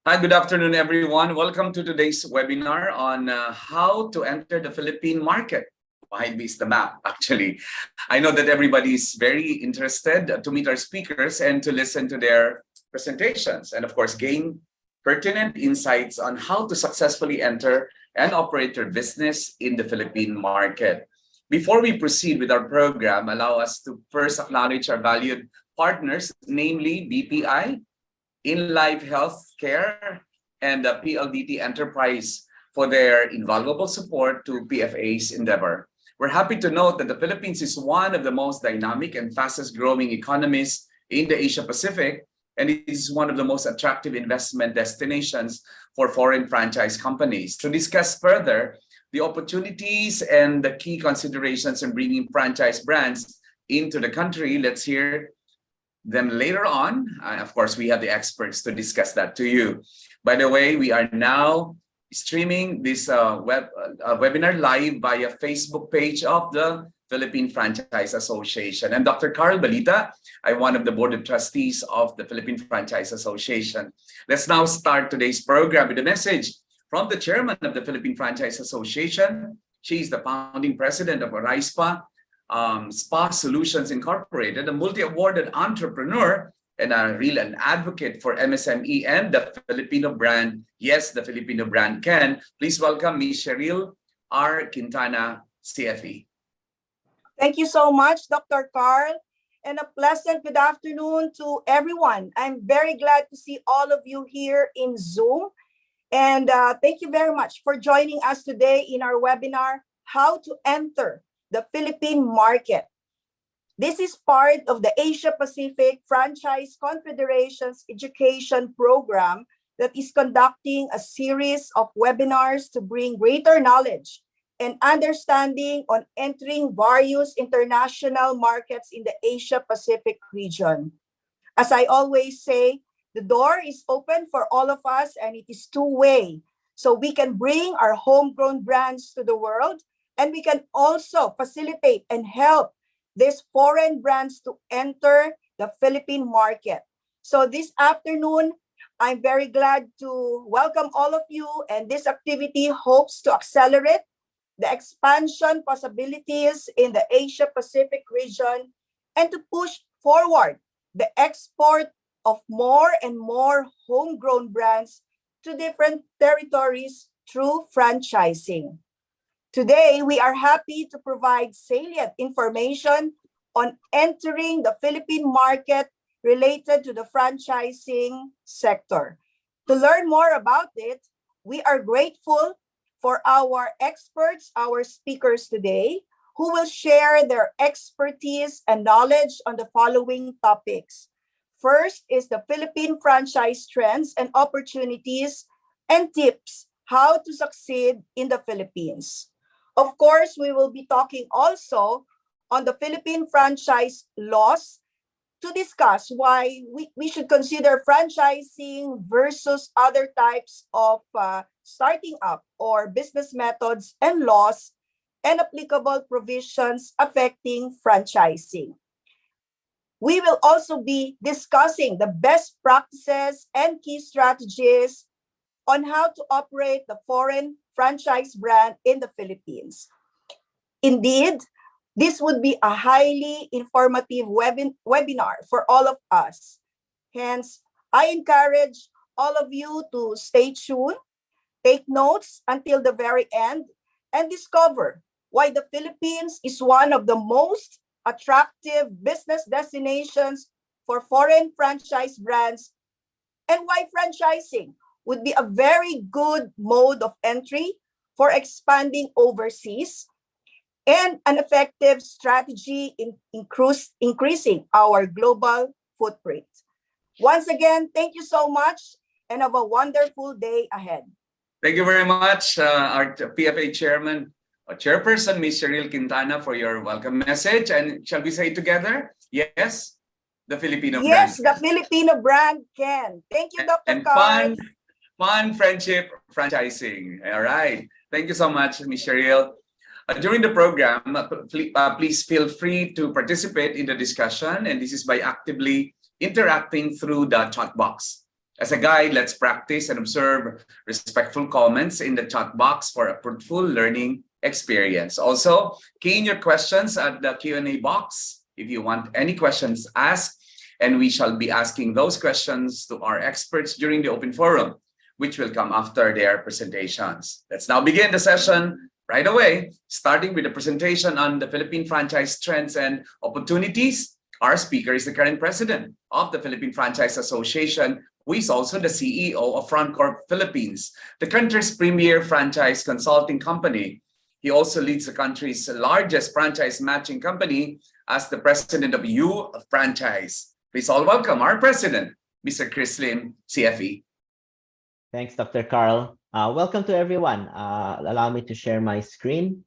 Hi, good afternoon, everyone. Welcome to today's webinar on how to enter the Philippine market. Behind me is the map, actually. I know that everybody is very interested to meet our speakers and to listen to their presentations and, of course, gain pertinent insights on how to successfully enter and operate your business in the Philippine market. Before we proceed with our program, allow us to first acknowledge our valued partners, namely BPI, In Life Healthcare, and the PLDT Enterprise for their invaluable support to PFA's endeavor. We're happy to note that the Philippines is one of the most dynamic and fastest growing economies in the Asia Pacific, and it is one of the most attractive investment destinations for foreign franchise companies. To discuss further the opportunities and the key considerations in bringing franchise brands into the country, let's hear them later on. Of course, we have the experts to discuss that to you. By the way, we are now streaming this webinar live via Facebook page of the Philippine Franchise Association. And Dr. Carl Balita, I'm one of the board of trustees of the Philippine Franchise Association. Let's now start today's program with a message from the chairman of the Philippine Franchise Association. She is the founding president of Arispa Spa Solutions Incorporated, a multi-awarded entrepreneur and an advocate for MSME and the Filipino brand. Yes, the Filipino brand can. Please welcome Ms. Cheryl R. Quintana, CFE. Thank you so much, Dr. Carl, and a pleasant good afternoon to everyone. I'm very glad to see all of you here in Zoom. And thank you very much for joining us today in our webinar, How to Enter the Philippine Market. This is part of the Asia Pacific Franchise Confederation's education program that is conducting a series of webinars to bring greater knowledge and understanding on entering various international markets in the Asia Pacific region. As I always say, the door is open for all of us and it is two-way. So we can bring our homegrown brands to the world, and we can also facilitate and help these foreign brands to enter the Philippine market. So this afternoon, I'm very glad to welcome all of you, and this activity hopes to accelerate the expansion possibilities in the Asia Pacific region and to push forward the export of more and more homegrown brands to different territories through franchising. Today, we are happy to provide salient information on entering the Philippine market related to the franchising sector. To learn more about it, we are grateful for our experts, our speakers today, who will share their expertise and knowledge on the following topics. First is the Philippine franchise trends and opportunities and tips how to succeed in the Philippines. Of course, we will be talking also on the Philippine franchise laws to discuss why we should consider franchising versus other types of starting up or business methods and laws and applicable provisions affecting franchising. We will also be discussing the best practices and key strategies on how to operate the foreign franchise brand in the Philippines. Indeed, this would be a highly informative webinar for all of us. Hence, I encourage all of you to stay tuned, take notes until the very end, and discover why the Philippines is one of the most attractive business destinations for foreign franchise brands and why franchising would be a very good mode of entry for expanding overseas and an effective strategy in increasing our global footprint. Once again, thank you so much and have a wonderful day ahead. Thank you very much, our PFA chairman, chairperson, Ms. Cheryl Quintana, for your welcome message. And shall we say together? Yes, the Filipino brand. Yes, the Filipino brand can. Thank you, Dr. Carl. Fun friendship franchising. All right. Thank you so much, Ms. Cheryl. During the program, please feel free to participate in the discussion, and this is by actively interacting through the chat box. As a guide, let's practice and observe respectful comments in the chat box for a fruitful learning experience. Also, key in your questions at the Q&A box if you want any questions asked, and we shall be asking those questions to our experts during the open forum, which will come after their presentations. Let's now begin the session right away, starting with the presentation on the Philippine franchise trends and opportunities. Our speaker is the current president of the Philippine Franchise Association, who is also the CEO of FrontCorp Philippines, the country's premier franchise consulting company. He also leads the country's largest franchise matching company as the president of U Franchise. Please all welcome our president, Mr. Chris Lim, CFE. Thanks, Dr. Carl. Welcome to everyone. Allow me to share my screen.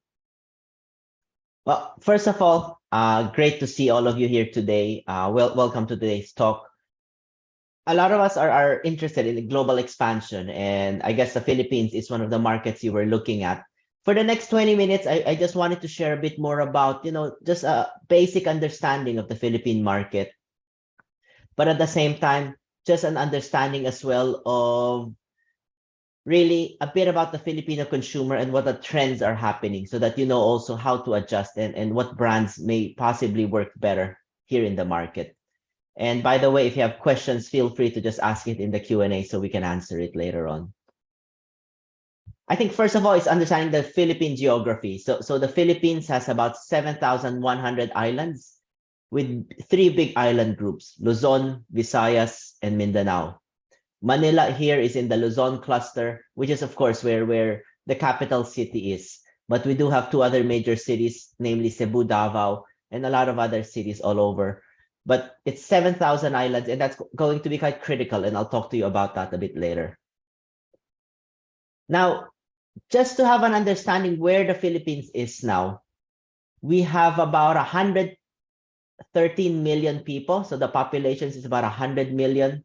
Well, first of all, great to see all of you here today. Welcome to today's talk. A lot of us are interested in global expansion, and I guess the Philippines is one of the markets you were looking at. For the next 20 minutes, I just wanted to share a bit more about, just a basic understanding of the Philippine market, but at the same time, just an understanding as well of really a bit about the Filipino consumer and what the trends are happening, so that you know also how to adjust and what brands may possibly work better here in the market. And by the way, if you have questions, feel free to just ask it in the Q&A so we can answer it later on. I think first of all, it's understanding the Philippine geography. So the Philippines has about 7,100 islands with 3 big island groups: Luzon, Visayas, and Mindanao. Manila here is in the Luzon cluster, which is of course where the capital city is. But we do have 2 other major cities, namely Cebu, Davao, and a lot of other cities all over. But it's 7,000 islands, and that's going to be quite critical, and I'll talk to you about that a bit later. Now, just to have an understanding where the Philippines is now, we have about 113 million people, so the population is about 100 million.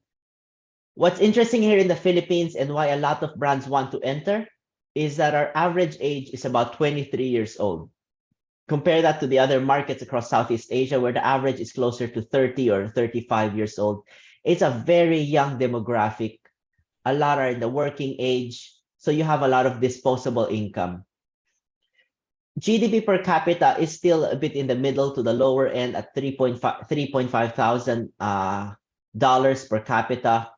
What's interesting here in the Philippines and why a lot of brands want to enter is that our average age is about 23 years old. Compare that to the other markets across Southeast Asia, where the average is closer to 30 or 35 years old. It's a very young demographic. A lot are in the working age, so you have a lot of disposable income. GDP per capita is still a bit in the middle to the lower end at $3.5 thousand dollars per capita.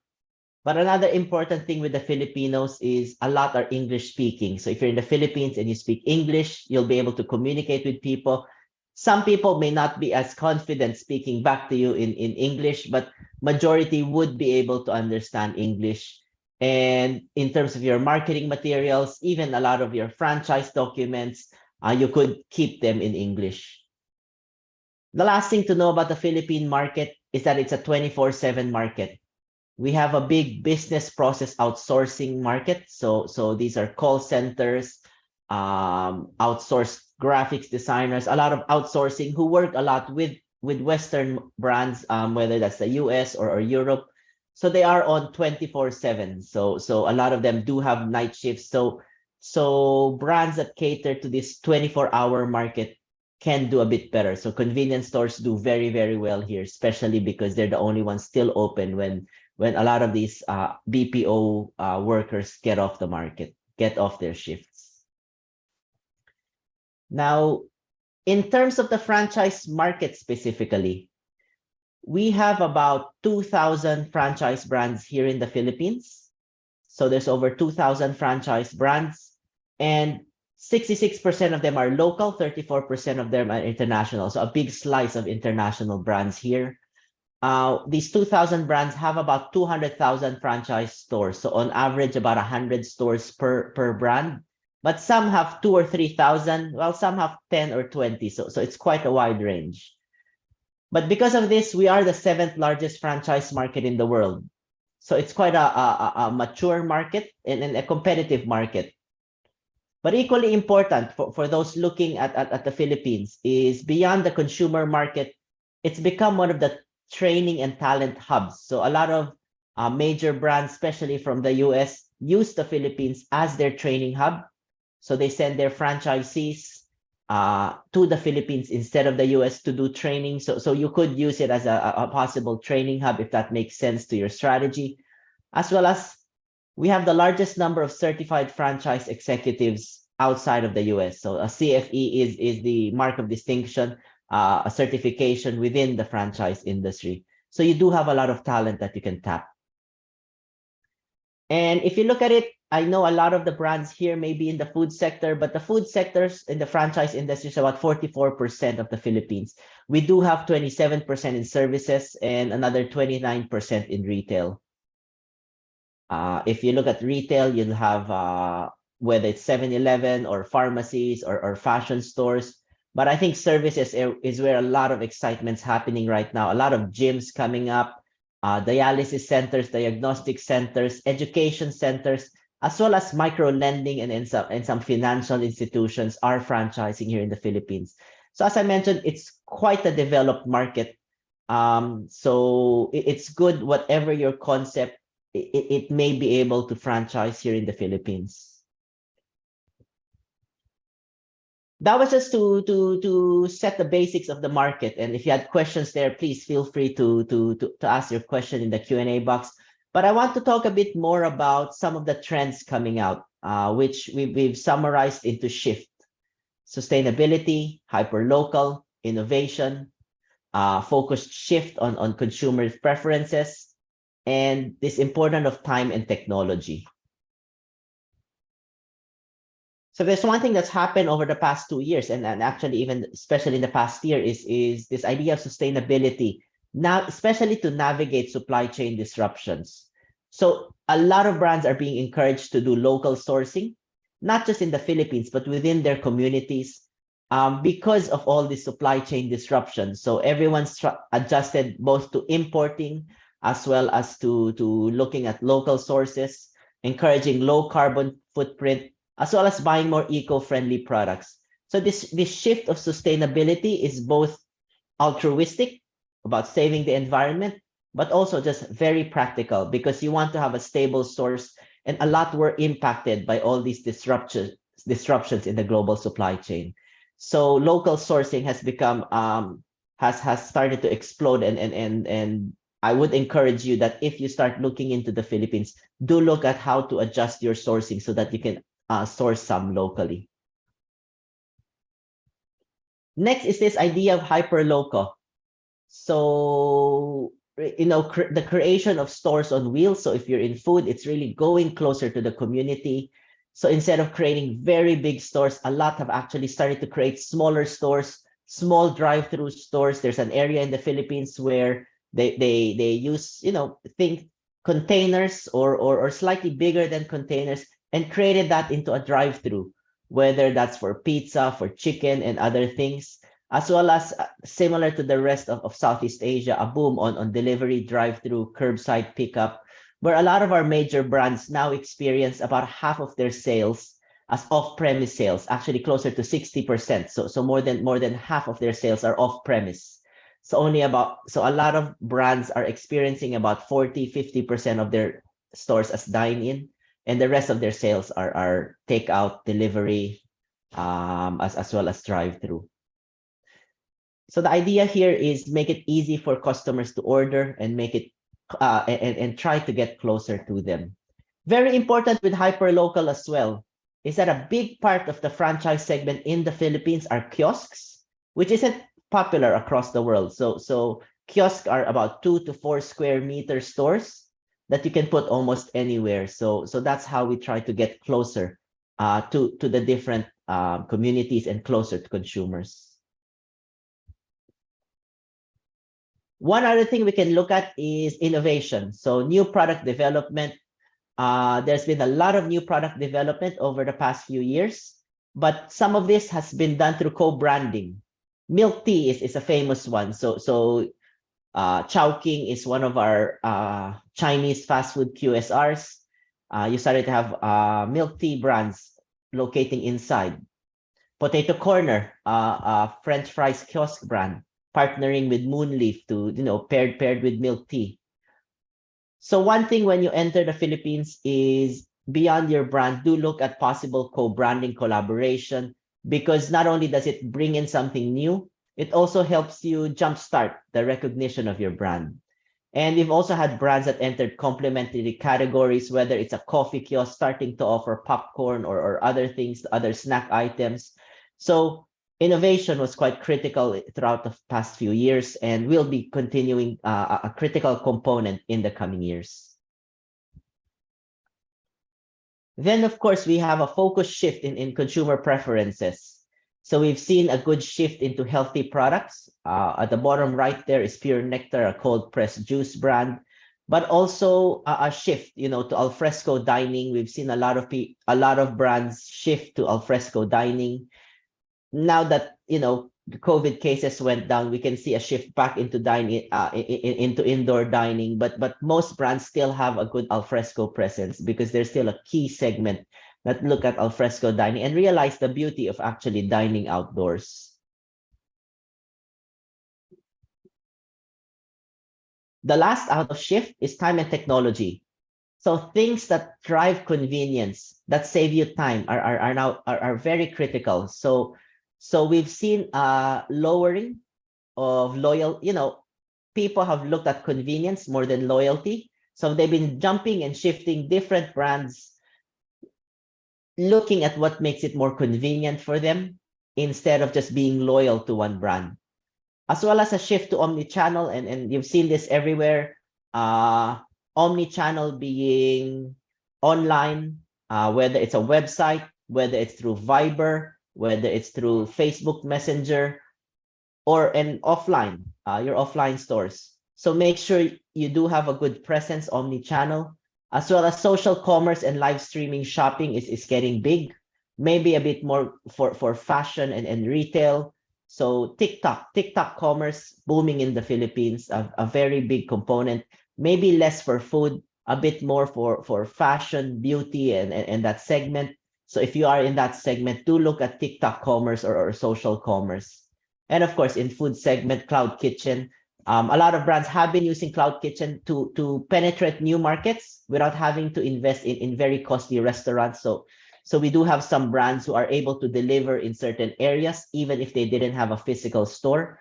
But another important thing with the Filipinos is a lot are English speaking. So if you're in the Philippines and you speak English, you'll be able to communicate with people. Some people may not be as confident speaking back to you in English, but majority would be able to understand English. And in terms of your marketing materials, even a lot of your franchise documents, you could keep them in English. The last thing to know about the Philippine market is that it's a 24/7 market. We have a big business process outsourcing market. So these are call centers, outsourced graphics designers, a lot of outsourcing who work a lot with Western brands, whether that's the US or Europe. So they are on 24/7. So a lot of them do have night shifts. So brands that cater to this 24-hour market can do a bit better. So convenience stores do very, very well here, especially because they're the only ones still open when a lot of these BPO workers get off the market, get off their shifts. Now, in terms of the franchise market specifically, we have about 2,000 franchise brands here in the Philippines. So there's over 2,000 franchise brands, and 66% of them are local, 34% of them are international. So a big slice of international brands here. These 2,000 brands have about 200,000 franchise stores. So on average, about 100 stores per brand. But some have 2,000 or 3,000, while some have 10 or 20. So it's quite a wide range. But because of this, we are the 7th largest franchise market in the world. So it's quite a mature market and a competitive market. But equally important for those looking at the Philippines is beyond the consumer market, it's become one of the training and talent hubs. So a lot of major brands, especially from the US, use the Philippines as their training hub. So they send their franchisees to the Philippines instead of the US to do training. So you could use it as a possible training hub if that makes sense to your strategy. as well as we have the largest number of certified franchise executives outside of the US. So a CFE is the mark of distinction, a certification within the franchise industry. So you do have a lot of talent that you can tap. And if you look at it, I know a lot of the brands here may be in the food sector, but the food sectors in the franchise industry is about 44% of the Philippines. We do have 27% in services and another 29% in retail. If you look at retail, you'll have whether it's 7-Eleven or pharmacies or fashion stores. But I think services is where a lot of excitement's happening right now. A lot of gyms coming up, dialysis centers, diagnostic centers, education centers, as well as micro lending and some financial institutions are franchising here in the Philippines. So as I mentioned, it's quite a developed market. So it's good, whatever your concept, it may be able to franchise here in the Philippines. That was just to set the basics of the market. And if you had questions there, please feel free to ask your question in the Q&A box. But I want to talk a bit more about some of the trends coming out, which we've summarized into shift: sustainability, hyperlocal, innovation, focused shift on consumer preferences, and this importance of time and technology. So there's one thing that's happened over the past 2 years, and actually even especially in the past year, is this idea of sustainability, now especially to navigate supply chain disruptions. So a lot of brands are being encouraged to do local sourcing, not just in the Philippines, but within their communities, because of all the supply chain disruptions. So everyone's adjusted both to importing as well as to looking at local sources, encouraging low carbon footprint, as well as buying more eco-friendly products. So this shift of sustainability is both altruistic, about saving the environment, but also just very practical, because you want to have a stable source, and a lot were impacted by all these disruptions in the global supply chain. So local sourcing has become has started to explode, and I would encourage you that if you start looking into the Philippines, do look at how to adjust your sourcing so that you can source some locally. Next is this idea of hyperlocal. So, the creation of stores on wheels. So if you're in food, it's really going closer to the community. So instead of creating very big stores, a lot have actually started to create smaller stores, small drive-through stores. There's an area in the Philippines where they use, think containers or slightly bigger than containers, and created that into a drive-through, whether that's for pizza, for chicken, and other things, as well as similar to the rest of Southeast Asia, a boom on delivery, drive-through, curbside pickup, where a lot of our major brands now experience about half of their sales as off-premise sales, actually closer to 60%. So more than half of their sales are off-premise. So a lot of brands are experiencing about 40-50% of their stores as dine-in, and the rest of their sales are takeout, delivery, as well as drive-through. So the idea here is make it easy for customers to order and make it and try to get closer to them. Very important with hyperlocal as well is that a big part of the franchise segment in the Philippines are kiosks, which isn't popular across the world. So kiosks are about 2 to 4 square meter stores that you can put almost anywhere. So that's how we try to get closer to the different communities and closer to consumers. One other thing we can look at is innovation. So new product development. There's been a lot of new product development over the past few years, but some of this has been done through co-branding. Milk tea is a famous one. So Chowking is one of our Chinese fast food QSRs. You started to have milk tea brands locating inside. Potato Corner, a French fries kiosk brand, partnering with Moonleaf to, paired with milk tea. So one thing when you enter the Philippines is beyond your brand, do look at possible co-branding collaboration, because not only does it bring in something new, it also helps you jumpstart the recognition of your brand. And we've also had brands that entered complementary categories, whether it's a coffee kiosk starting to offer popcorn or other things, other snack items. So innovation was quite critical throughout the past few years and will be continuing a critical component in the coming years. Then, of course, we have a focus shift in consumer preferences. So we've seen a good shift into healthy products. At the bottom right there is Pure Nectar, a cold pressed juice brand, but also a shift, to alfresco dining. We've seen a lot of brands shift to alfresco dining. Now that the COVID cases went down, we can see a shift back into dining, into indoor dining. But most brands still have a good alfresco presence because there's still a key segment that look at alfresco dining and realize the beauty of actually dining outdoors. The last out of shift is time and technology. So things that drive convenience, that save you time, are very critical. So we've seen lowering of people have looked at convenience more than loyalty. So they've been jumping and shifting different brands, looking at what makes it more convenient for them instead of just being loyal to one brand. As well as a shift to omni-channel, and you've seen this everywhere. Omni-channel being online, whether it's a website, whether it's through Viber, whether it's through Facebook Messenger, or an offline, your offline stores. So make sure you do have a good presence omni-channel, as well as social commerce and live streaming shopping is getting big, maybe a bit more for fashion and retail. So TikTok commerce booming in the Philippines, a very big component, maybe less for food, a bit more for fashion, beauty, and that segment. So if you are in that segment, do look at TikTok commerce or social commerce. And of course, in food segment, cloud kitchen. A lot of brands have been using cloud kitchen to penetrate new markets without having to invest in very costly restaurants. So we do have some brands who are able to deliver in certain areas, even if they didn't have a physical store,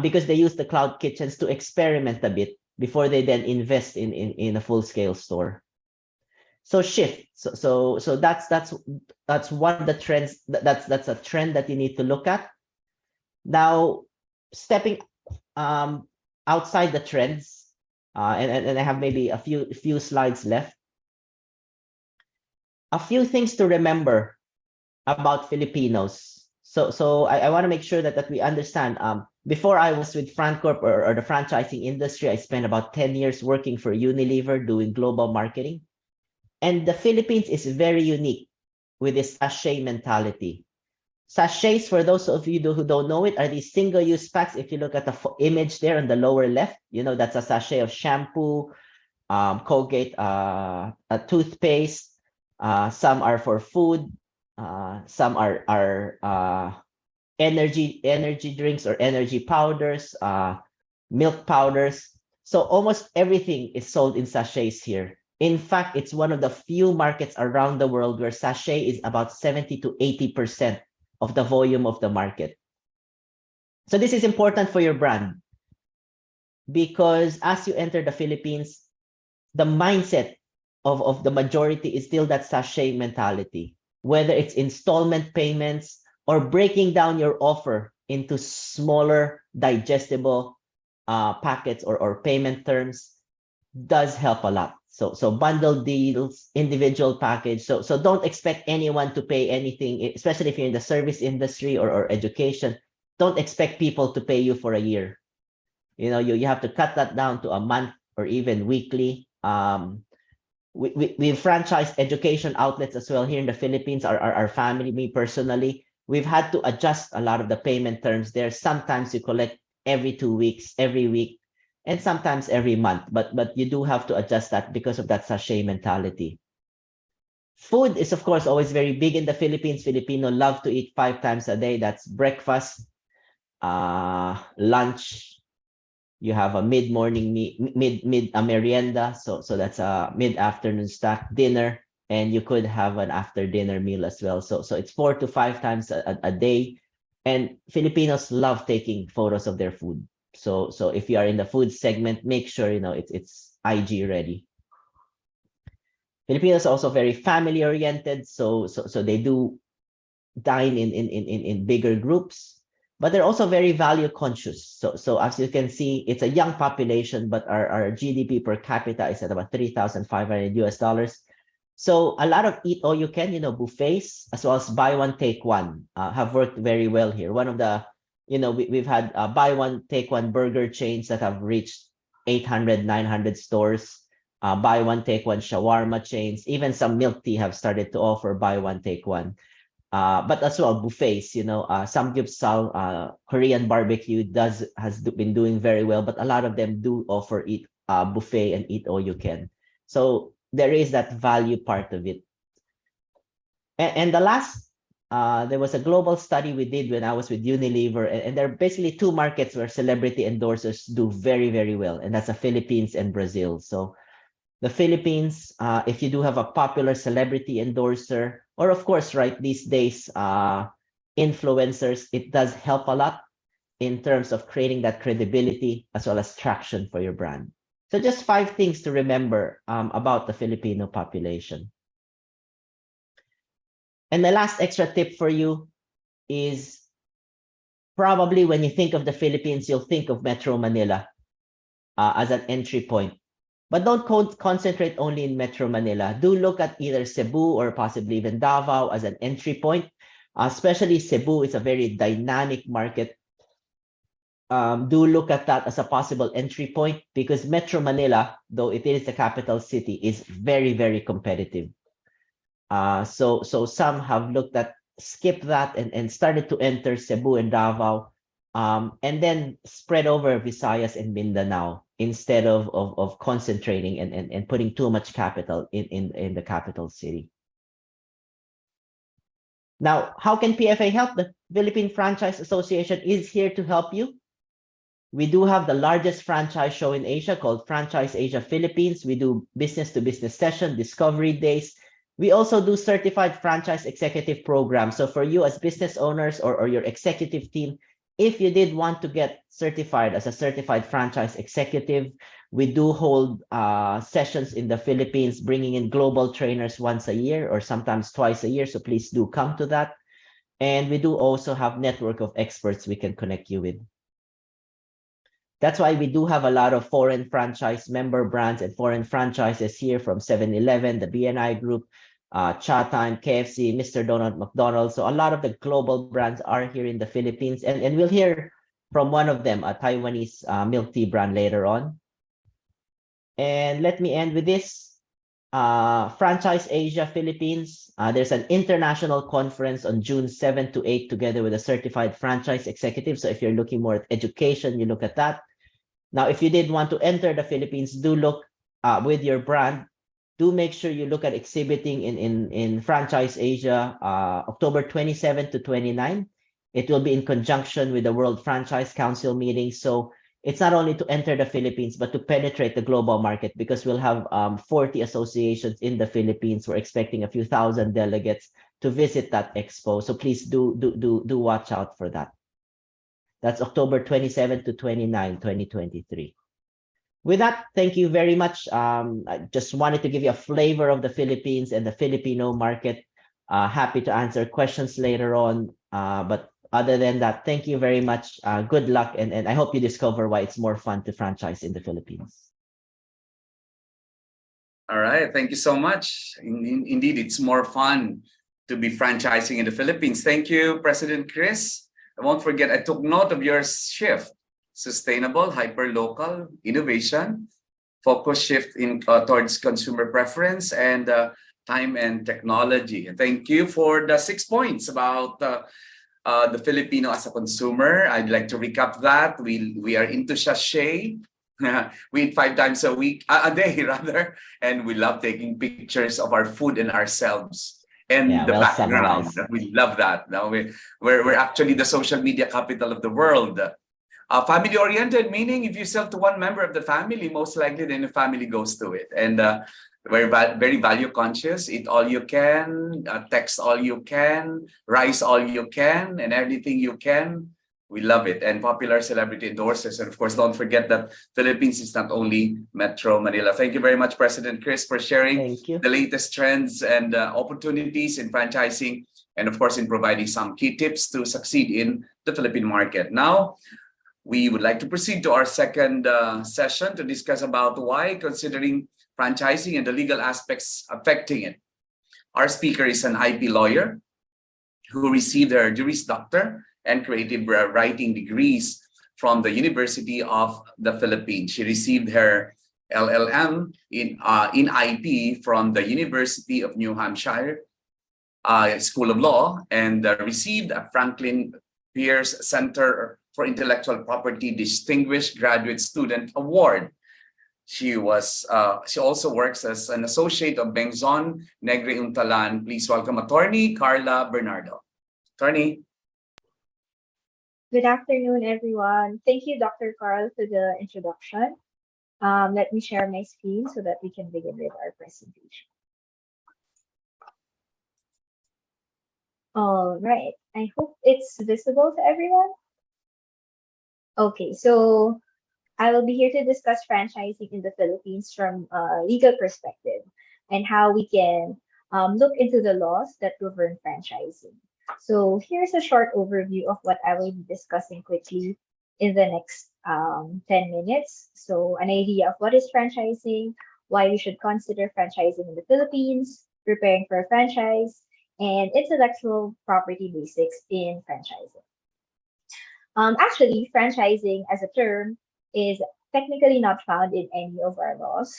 because they use the cloud kitchens to experiment a bit before they then invest in a full-scale store. So shift. So that's one of the trends. That's a trend that you need to look at. Now, stepping outside the trends, and I have maybe a few slides left. A few things to remember about Filipinos. So I want to make sure that we understand. Before I was with FranCorp or the franchising industry, I spent about 10 years working for Unilever doing global marketing. And the Philippines is very unique with this sachet mentality. Sachets, for those of you who don't know it, are these single-use packs. If you look at the image there on the lower left, that's a sachet of shampoo, Colgate, a toothpaste. Some are for food. Some are energy drinks or energy powders, milk powders. So almost everything is sold in sachets here. In fact, it's one of the few markets around the world where sachet is about 70 to 80% of the volume of the market. So this is important for your brand because as you enter the Philippines, the mindset of the majority is still that sachet mentality, whether it's installment payments or breaking down your offer into smaller digestible packets or payment terms does help a lot. So bundle deals, individual package. So don't expect anyone to pay anything, especially if you're in the service industry or education. Don't expect people to pay you for a year. You have to cut that down to a month or even weekly. We've franchised education outlets as well here in the Philippines. Our family, me personally, we've had to adjust a lot of the payment terms there. Sometimes you collect every 2 weeks, every week, and sometimes every month. But you do have to adjust that because of that sachet mentality. Food is, of course, always very big in the Philippines. Filipino love to eat 5 times a day. That's breakfast, lunch. You have a mid-morning a merienda, so that's a mid-afternoon snack, dinner, and you could have an after-dinner meal as well. So it's 4 to 5 times a day, and Filipinos love taking photos of their food. So if you are in the food segment, make sure it's IG ready. Filipinos are also very family oriented, so they do dine in bigger groups, but they're also very value conscious. So as you can see, it's a young population, but our GDP per capita is at about $3,500. So a lot of eat all you can, buffets, as well as buy one take one, have worked very well here. One of the, we've had buy one take one burger chains that have reached 800, 900 stores. Buy one take one shawarma chains. Even some milk tea have started to offer buy one take one. But as well buffets, Samgyeopsal, Korean barbecue has been doing very well, but a lot of them do offer eat buffet and eat all you can. So there is that value part of it. And the last, there was a global study we did when I was with Unilever, and there are basically two markets where celebrity endorsers do very, very well, and that's the Philippines and Brazil. So the Philippines, if you do have a popular celebrity endorser, or of course, right, these days, influencers, it does help a lot in terms of creating that credibility as well as traction for your brand. So just 5 things to remember about the Filipino population. And my last extra tip for you is probably when you think of the Philippines, you'll think of Metro Manila as an entry point. But don't concentrate only in Metro Manila. Do look at either Cebu or possibly even Davao as an entry point. Especially Cebu is a very dynamic market. Do look at that as a possible entry point, because Metro Manila, though it is the capital city, is very, very competitive. So some have looked at skip that and started to enter Cebu and Davao, and then spread over Visayas and Mindanao instead of concentrating and putting too much capital in the capital city. Now, how can PFA help? The Philippine Franchise Association is here to help you. We do have the largest franchise show in Asia called Franchise Asia Philippines. We do business-to-business session, discovery days. We also do certified franchise executive programs. So for you as business owners or your executive team, if you did want to get certified as a certified franchise executive, we do hold sessions in the Philippines, bringing in global trainers once a year or sometimes twice a year. So please do come to that. And we do also have network of experts we can connect you with. That's why we do have a lot of foreign franchise member brands and foreign franchises here, from 7-Eleven, the BNI Group, Chatime, KFC, Mr. Donald, McDonald's. So a lot of the global brands are here in the Philippines, and we'll hear from one of them, a Taiwanese milk tea brand, later on. And let me end with this. Franchise Asia Philippines. There's an international conference on June 7 to 8 together with a certified franchise executive. So if you're looking more at education, you look at that. Now, if you did want to enter the Philippines, do look with your brand. Do make sure you look at exhibiting in Franchise Asia, October 27 to 29. It will be in conjunction with the World Franchise Council meeting. So it's not only to enter the Philippines, but to penetrate the global market, because we'll have 40 associations in the Philippines. We're expecting a few thousand delegates to visit that expo. So please do watch out for that. That's October 27 to 29, 2023. With that, thank you very much. I just wanted to give you a flavor of the Philippines and the Filipino market. Happy to answer questions later on. But other than that, thank you very much. Good luck, and I hope you discover why it's more fun to franchise in the Philippines. All right, thank you so much. Indeed, it's more fun to be franchising in the Philippines. Thank you, President Chris. I won't forget, I took note of your shift: sustainable, hyper-local, innovation, focus shift towards consumer preference, and time and technology. And thank you for the 6 points about the Filipino as a consumer. I'd like to recap that. We are into sachet. We eat 5 times a day rather, and we love taking pictures of our food and ourselves. And the background, we love that. Now we're actually the social media capital of the world. Family-oriented, meaning if you sell to one member of the family, most likely then the family goes to it. And we're very value conscious. Eat all you can, text all you can, rise all you can, and everything you can. We love it. And popular celebrity endorsers. And of course, don't forget that Philippines is not only Metro Manila. Thank you very much, President Chris, for sharing Thank you. the latest trends and opportunities in franchising, and of course, in providing some key tips to succeed in the Philippine market. Now, we would like to proceed to our second session to discuss about why considering franchising and the legal aspects affecting it. Our speaker is an IP lawyer who received her Juris Doctor and creative writing degrees from the University of the Philippines. She received her LLM in IP from the University of New Hampshire School of Law, and received a Franklin Pierce Center for Intellectual Property Distinguished Graduate Student Award. She also works as an associate of Bengzon Negre Untalan. Please welcome attorney Carla Bernardo. Attorney. Good afternoon, everyone. Thank you, Dr. Carl, for the introduction. Let me share my screen so that we can begin with our presentation. All right. I hope it's visible to everyone. Okay, so I will be here to discuss franchising in the Philippines from a legal perspective and how we can look into the laws that govern franchising. So here's a short overview of what I will be discussing quickly in the next 10 minutes. So an idea of what is franchising, why we should consider franchising in the Philippines, preparing for a franchise, and intellectual property basics in franchising. Actually, franchising as a term is technically not found in any of our laws,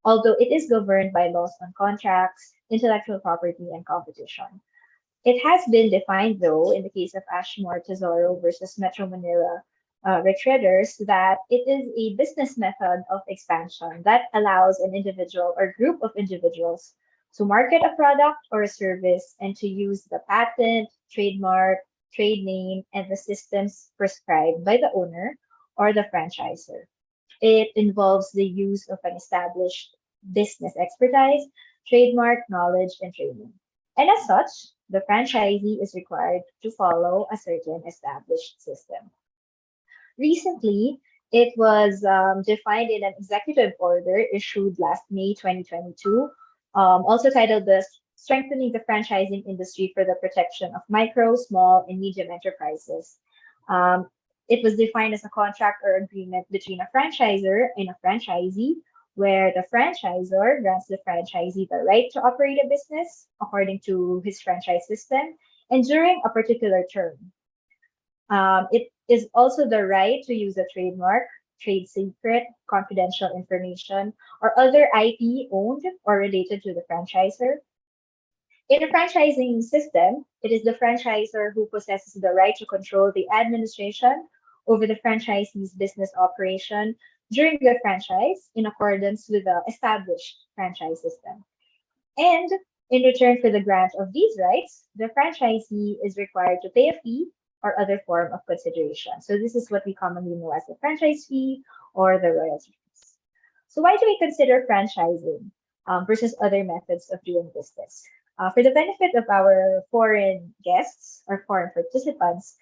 although it is governed by laws on contracts, intellectual property, and competition. It has been defined, though, in the case of Ashmore Tesoro versus Metro Manila Rich Traders, that it is a business method of expansion that allows an individual or group of individuals to market a product or a service and to use the patent, trademark, trade name, and the systems prescribed by the owner or the franchisor. It involves the use of an established business expertise, trademark knowledge, and training. And as such, the franchisee is required to follow a certain established system. Recently, it was defined in an executive order issued last May 2022, also titled the Strengthening the Franchising Industry for the Protection of Micro, Small, and Medium Enterprises. It was defined as a contract or agreement between a franchisor and a franchisee, where the franchisor grants the franchisee the right to operate a business according to his franchise system and during a particular term. It is also the right to use a trademark, trade secret, confidential information, or other IP owned or related to the franchisor. In a franchising system, it is the franchisor who possesses the right to control the administration over the franchisee's business operation during the franchise in accordance with the established franchise system. And in return for the grant of these rights, the franchisee is required to pay a fee or other form of consideration. So this is what we commonly know as the franchise fee or the royalty fees. So why do we consider franchising versus other methods of doing business? For the benefit of our foreign guests or foreign participants,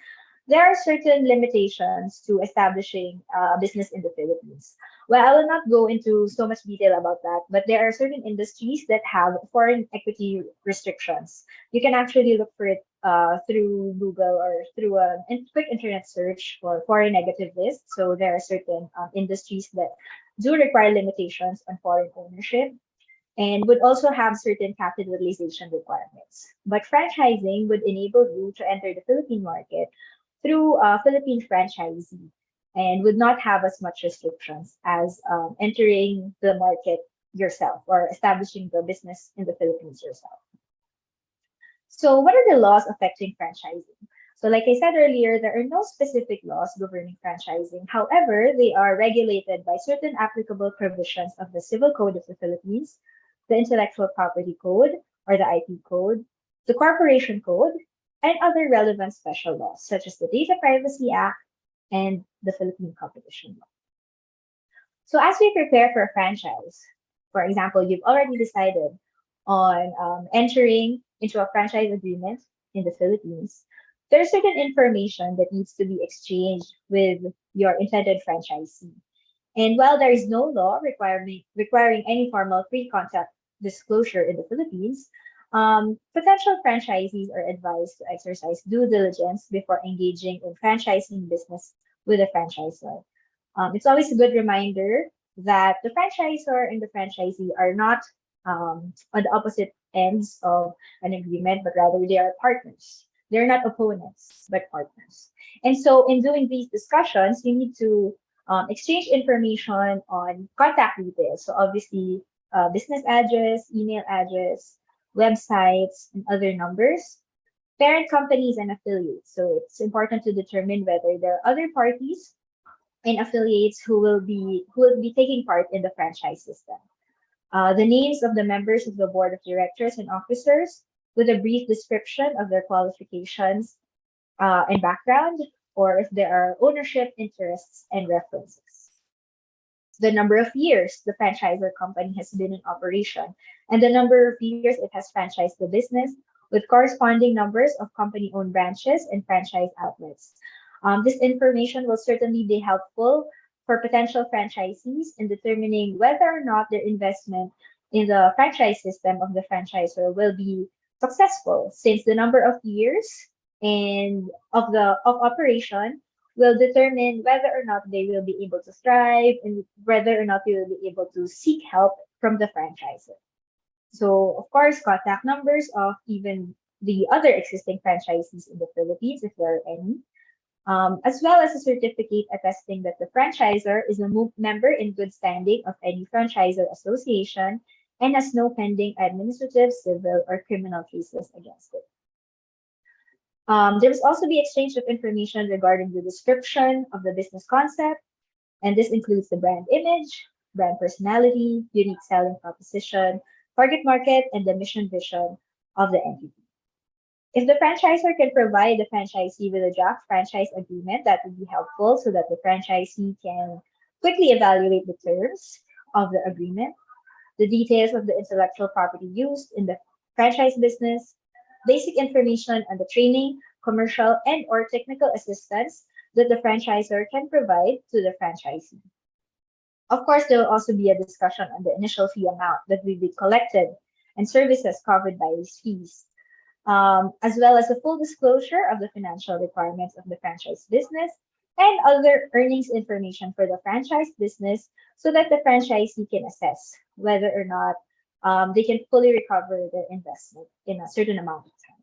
there are certain limitations to establishing a business in the Philippines. Well, I will not go into so much detail about that, but there are certain industries that have foreign equity restrictions. You can actually look for it through Google or through a quick internet search for foreign negative list. So there are certain industries that do require limitations on foreign ownership and would also have certain capitalization requirements. But franchising would enable you to enter the Philippine market through a Philippine franchisee and would not have as much restrictions as entering the market yourself or establishing the business in the Philippines yourself. So what are the laws affecting franchising? So like I said earlier, there are no specific laws governing franchising. However, they are regulated by certain applicable provisions of the Civil Code of the Philippines, the Intellectual Property Code or the IP Code, the Corporation Code, and other relevant special laws such as the Data Privacy Act and the Philippine Competition Law. So as we prepare for a franchise, for example, you've already decided on entering into a franchise agreement in the Philippines, there's certain information that needs to be exchanged with your intended franchisee. And while there is no law requiring any formal pre-contract disclosure in the Philippines, potential franchisees are advised to exercise due diligence before engaging in franchising business with a franchisor. It's always a good reminder that the franchisor and the franchisee are not on the opposite ends of an agreement, but rather they are partners. They're not opponents, but partners. And so, in doing these discussions, we need to exchange information on contact details. So, obviously, business address, email address, websites, and other numbers, parent companies, and affiliates. So, it's important to determine whether there are other parties and affiliates who will be taking part in the franchise system. The names of the members of the board of directors and officers with a brief description of their qualifications and background, or if there are ownership interests and references. The number of years the franchisor company has been in operation, and the number of years it has franchised the business, with corresponding numbers of company owned branches and franchise outlets. This information will certainly be helpful for potential franchisees in determining whether or not their investment in the franchise system of the franchisor will be successful, since the number of years and of operation will determine whether or not they will be able to thrive and whether or not they will be able to seek help from the franchisor. So, of course, contact numbers of even the other existing franchisees in the Philippines, if there are any, as well as a certificate attesting that the franchisor is a member in good standing of any franchisor association and has no pending administrative, civil, or criminal cases against it. There will also be exchange of information regarding the description of the business concept, and this includes the brand image, brand personality, unique selling proposition, target market, and the mission vision of the entity. If the franchisor can provide the franchisee with a draft franchise agreement, that would be helpful so that the franchisee can quickly evaluate the terms of the agreement, the details of the intellectual property used in the franchise business, basic information on the training, commercial, and or technical assistance that the franchisor can provide to the franchisee. Of course, there will also be a discussion on the initial fee amount that will be collected and services covered by these fees, as well as a full disclosure of the financial requirements of the franchise business and other earnings information for the franchise business so that the franchisee can assess whether or not they can fully recover their investment in a certain amount of time.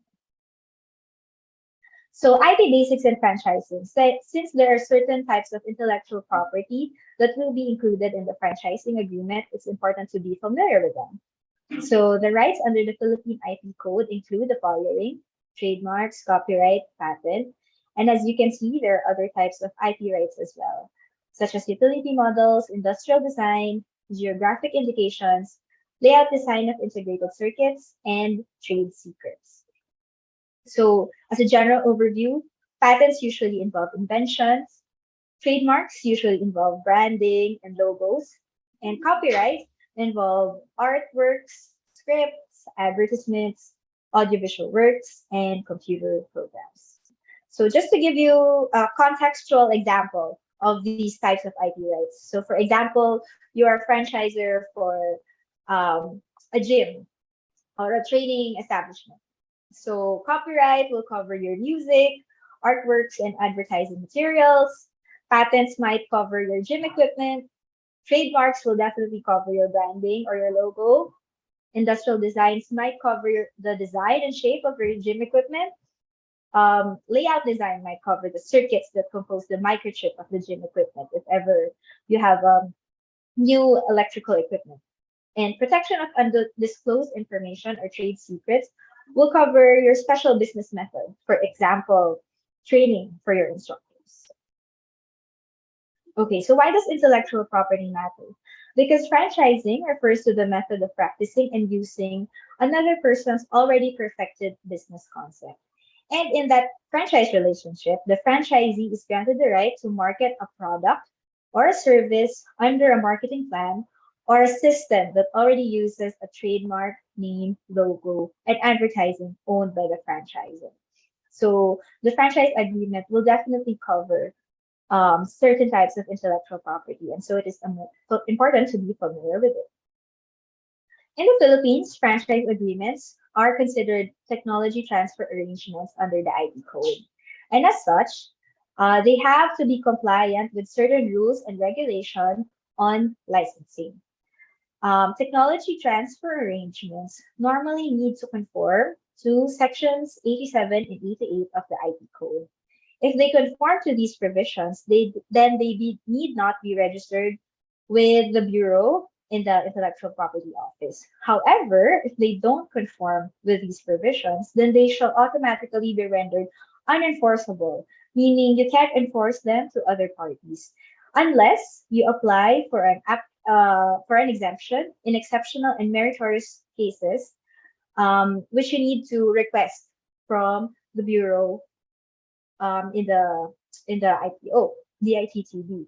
So IP basics in franchising. Since there are certain types of intellectual property that will be included in the franchising agreement, it's important to be familiar with them. So the rights under the Philippine IP Code include the following: trademarks, copyright, patent. And as you can see, there are other types of IP rights as well, such as utility models, industrial design, geographic indications, layout design of integrated circuits, and trade secrets. So as a general overview, patents usually involve inventions, trademarks usually involve branding and logos, and copyright involve artworks, scripts, advertisements, audiovisual works, and computer programs. So just to give you a contextual example of these types of IP rights. So for example, you are a franchisor for a gym or a training establishment. So copyright will cover your music, artworks, and advertising materials. Patents might cover your gym equipment. Trademarks will definitely cover your branding or your logo. Industrial designs might cover the design and shape of your gym equipment. Layout design might cover the circuits that compose the microchip of the gym equipment, if ever you have new electrical equipment. And protection of undisclosed information or trade secrets will cover your special business method, for example, training for your instructors. Okay, so why does intellectual property matter? Because franchising refers to the method of practicing and using another person's already perfected business concept. And in that franchise relationship, the franchisee is granted the right to market a product or a service under a marketing plan or a system that already uses a trademark, name, logo, and advertising owned by the franchisor. So the franchise agreement will definitely cover certain types of intellectual property, and so it is important to be familiar with it. In the Philippines, franchise agreements are considered technology transfer arrangements under the IP code. And as such, they have to be compliant with certain rules and regulation on licensing. Technology transfer arrangements normally need to conform to sections 87 and 88 of the IP code. If they conform to these provisions, they need not be registered with the Bureau in the Intellectual Property Office. However, if they don't conform with these provisions, then they shall automatically be rendered unenforceable, meaning you can't enforce them to other parties unless you apply for an exemption in exceptional and meritorious cases, which you need to request from the Bureau in the IPO, the ITTB.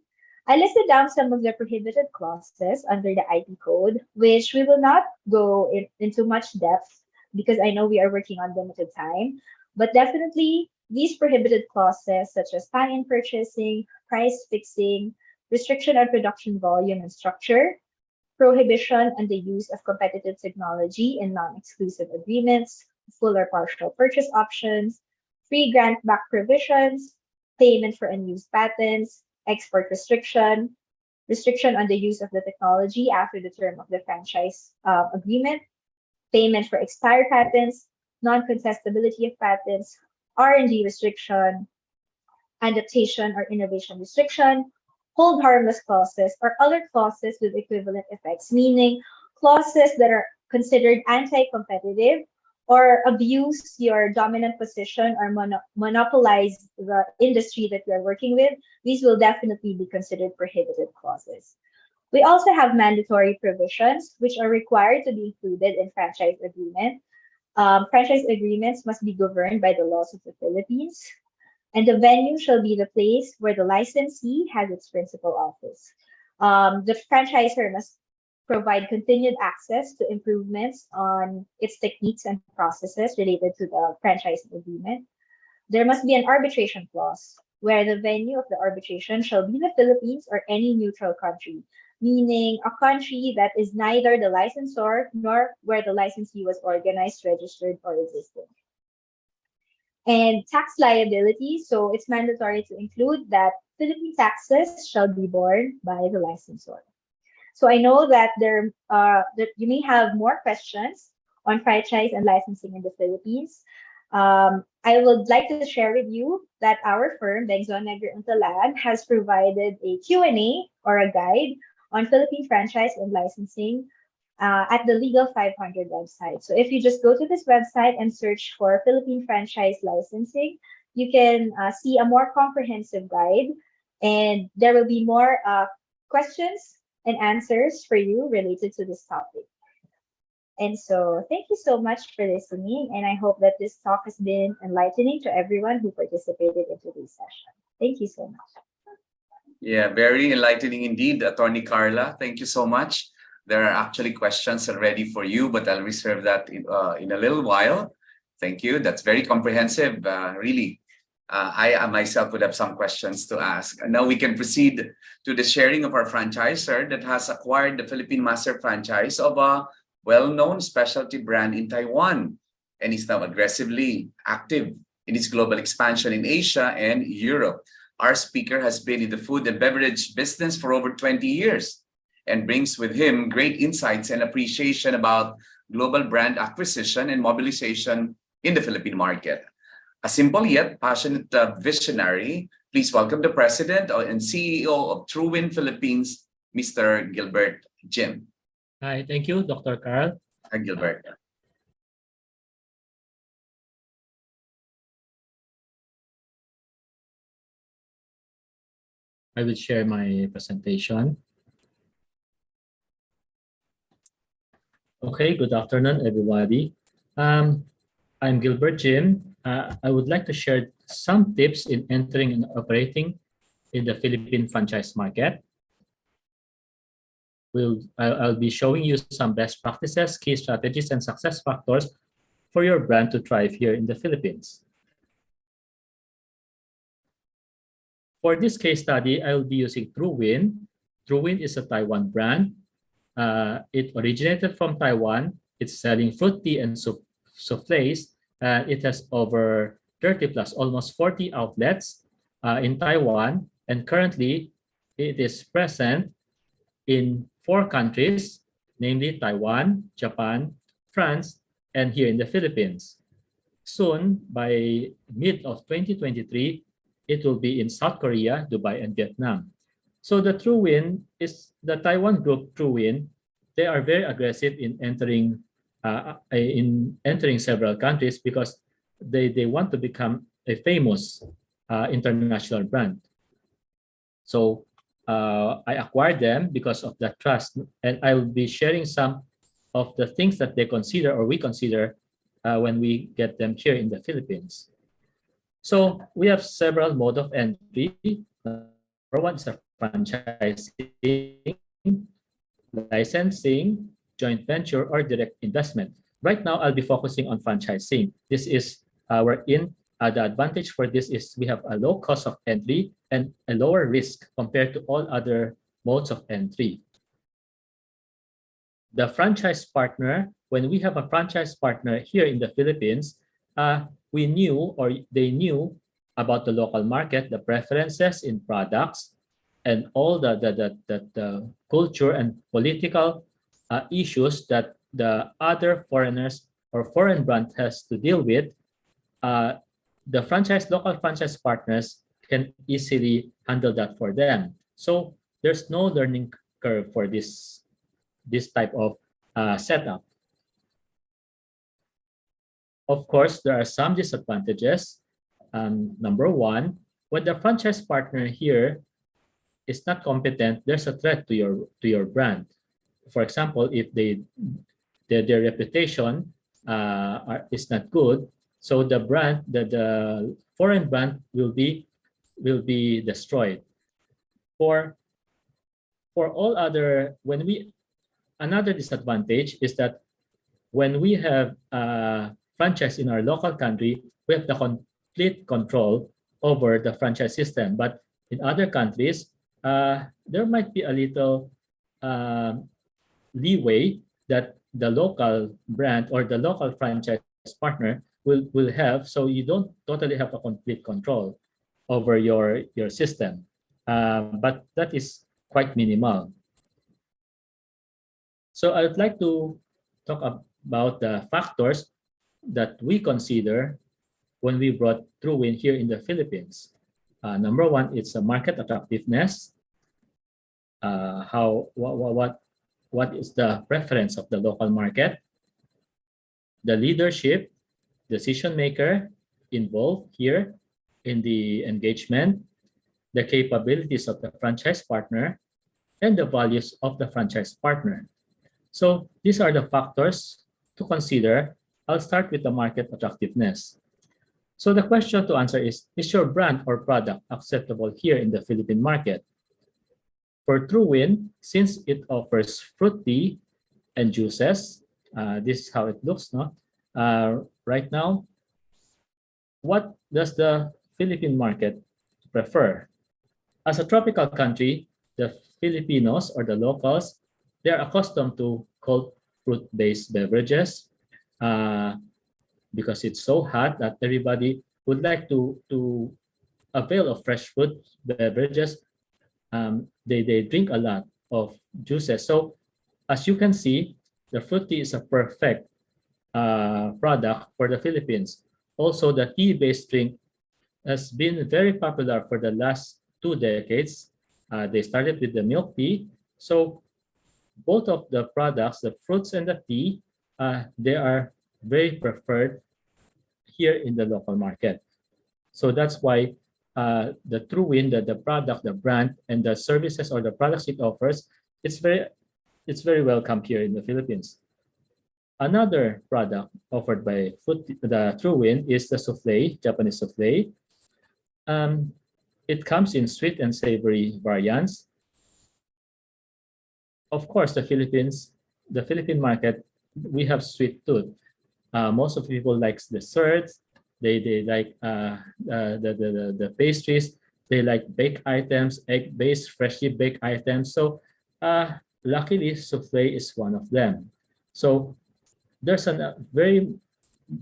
I listed down some of the prohibited clauses under the IP code, which we will not go into much depth because I know we are working on limited time. But definitely, these prohibited clauses, such as tie-in purchasing, price fixing, restriction on production volume and structure, prohibition on the use of competitive technology in non-exclusive agreements, full or partial purchase options, free grant back provisions, payment for unused patents, export restriction, restriction on the use of the technology after the term of the franchise agreement, payment for expired patents, non-contestability of patents, R&D restriction, adaptation or innovation restriction, hold harmless clauses, or other clauses with equivalent effects, meaning clauses that are considered anti-competitive or abuse your dominant position or monopolize the industry that you're working with. These will definitely be considered prohibited clauses. We also have mandatory provisions, which are required to be included in franchise agreement. Franchise agreements must be governed by the laws of the Philippines, and the venue shall be the place where the licensee has its principal office. The franchisor must provide continued access to improvements on its techniques and processes related to the franchise agreement. There must be an arbitration clause where the venue of the arbitration shall be the Philippines or any neutral country, meaning a country that is neither the licensor nor where the licensee was organized, registered, or existing. And tax liability, so it's mandatory to include that Philippine taxes shall be borne by the licensor. So I know that that you may have more questions on franchise and licensing in the Philippines. I would like to share with you that our firm, Bengzon Negro Untalan, has provided a Q&A or a guide on Philippine franchise and licensing at the Legal 500 website. So if you just go to this website and search for Philippine franchise licensing, you can see a more comprehensive guide, and there will be more questions and answers for you related to this topic. And so thank you so much for listening, and I hope that this talk has been enlightening to everyone who participated in today's session. Thank you so much. Yeah, very enlightening indeed, Attorney Carla. Thank you so much. There are actually questions already for you, but I'll reserve that in a little while. Thank you. That's very comprehensive, really. I myself would have some questions to ask. And now we can proceed to the sharing of our franchisor that has acquired the Philippine Master Franchise of a well-known specialty brand in Taiwan and is now aggressively active in its global expansion in Asia and Europe. Our speaker has been in the food and beverage business for over 20 years and brings with him great insights and appreciation about global brand acquisition and mobilization in the Philippine market. A simple yet passionate visionary, please welcome the President and CEO of TrueWin Philippines, Mr. Gilbert Jim. Hi, thank you, Dr. Carl. Hi, Gilbert. I will share my presentation. Okay, good afternoon, everybody. I'm Gilbert Jim. I would like to share some tips in entering and operating in the Philippine franchise market. I'll be showing you some best practices, key strategies, and success factors for your brand to thrive here in the Philippines. For this case study, I will be using TrueWin. TrueWin is a Taiwan brand. It originated from Taiwan. It's selling fruit tea and soufflés. It has over 30 plus, almost 40 outlets in Taiwan. And currently, it is present in 4 countries, namely Taiwan, Japan, France, and here in the Philippines. Soon, by mid of 2023, it will be in South Korea, Dubai, and Vietnam. So the TrueWin is the Taiwan group TrueWin. They are very aggressive in entering several countries because they want to become a famous international brand. So I acquired them because of that trust, and I will be sharing some of the things that they consider or we consider when we get them here in the Philippines. So we have several modes of entry. Number one is a franchising, licensing, joint venture, or direct investment. Right now, I'll be focusing on franchising. This is the advantage for this is we have a low cost of entry and a lower risk compared to all other modes of entry. The franchise partner, when we have a franchise partner here in the Philippines, we knew or they knew about the local market, the preferences in products, and all the culture and political issues that the other foreigners or foreign brand has to deal with. The local franchise partners can easily handle that for them. So there's no learning curve for this type of setup. Of course, there are some disadvantages. Number one, when the franchise partner here is not competent, there's a threat to your brand. For example, if their reputation is not good, so the brand, the foreign brand will be destroyed. For all other, another disadvantage is that when we have a franchise in our local country, we have the complete control over the franchise system. But in other countries, there might be a little leeway that the local brand or the local franchise partner will have, so you don't totally have a complete control over your system. But that is quite minimal. So I would like to talk about the factors that we consider when we brought TrueWin here in the Philippines. Number one, it's a market attractiveness. What is the preference of the local market? The leadership, decision maker involved here in the engagement, the capabilities of the franchise partner, and the values of the franchise partner. So these are the factors to consider. I'll start with the market attractiveness. So the question to answer is your brand or product acceptable here in the Philippine market? For TrueWin, since it offers fruit tea and juices, this is how it looks, no? Right now, what does the Philippine market prefer? As a tropical country, the Filipinos or the locals, they're accustomed to cold fruit-based beverages because it's so hot that everybody would like to avail of fresh fruit beverages. They drink a lot of juices. So as you can see, the fruit tea is a perfect product for the Philippines. Also, the tea-based drink has been very popular for the last 2 decades. They started with the milk tea. So both of the products, the fruits and the tea, they are very preferred here in the local market. So that's why the TrueWin, the product, the brand, and the services or the products it offers, it's very welcome here in the Philippines. Another product offered by the TrueWin is the souffle, Japanese souffle. It comes in sweet and savory variants. Of course, the Philippine market, we have sweet tooth. Most of the people like desserts. They like the pastries. They like baked items, egg-based, freshly baked items. So luckily, souffle is one of them. So there's a very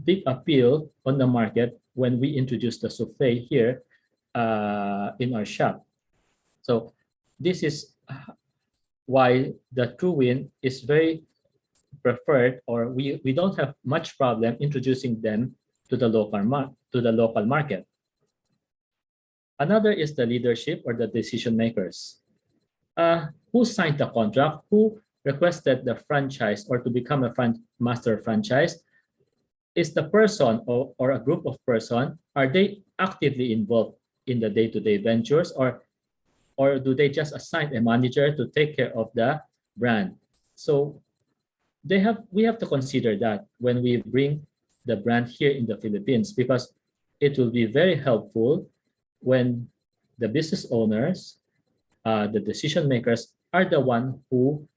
big appeal on the market when we introduce the souffle here in our shop. So this is why the True Win is very preferred, or we don't have much problem introducing them to the local market. Another is the leadership or the decision makers. Who signed the contract? Who requested the franchise or to become a master franchise? Is the person or a group of person, are they actively involved in the day-to-day ventures, or do they just assign a manager to take care of the brand? So we have to consider that when we bring the brand here in the Philippines, because it will be very helpful when the business owners, the decision makers, are the one who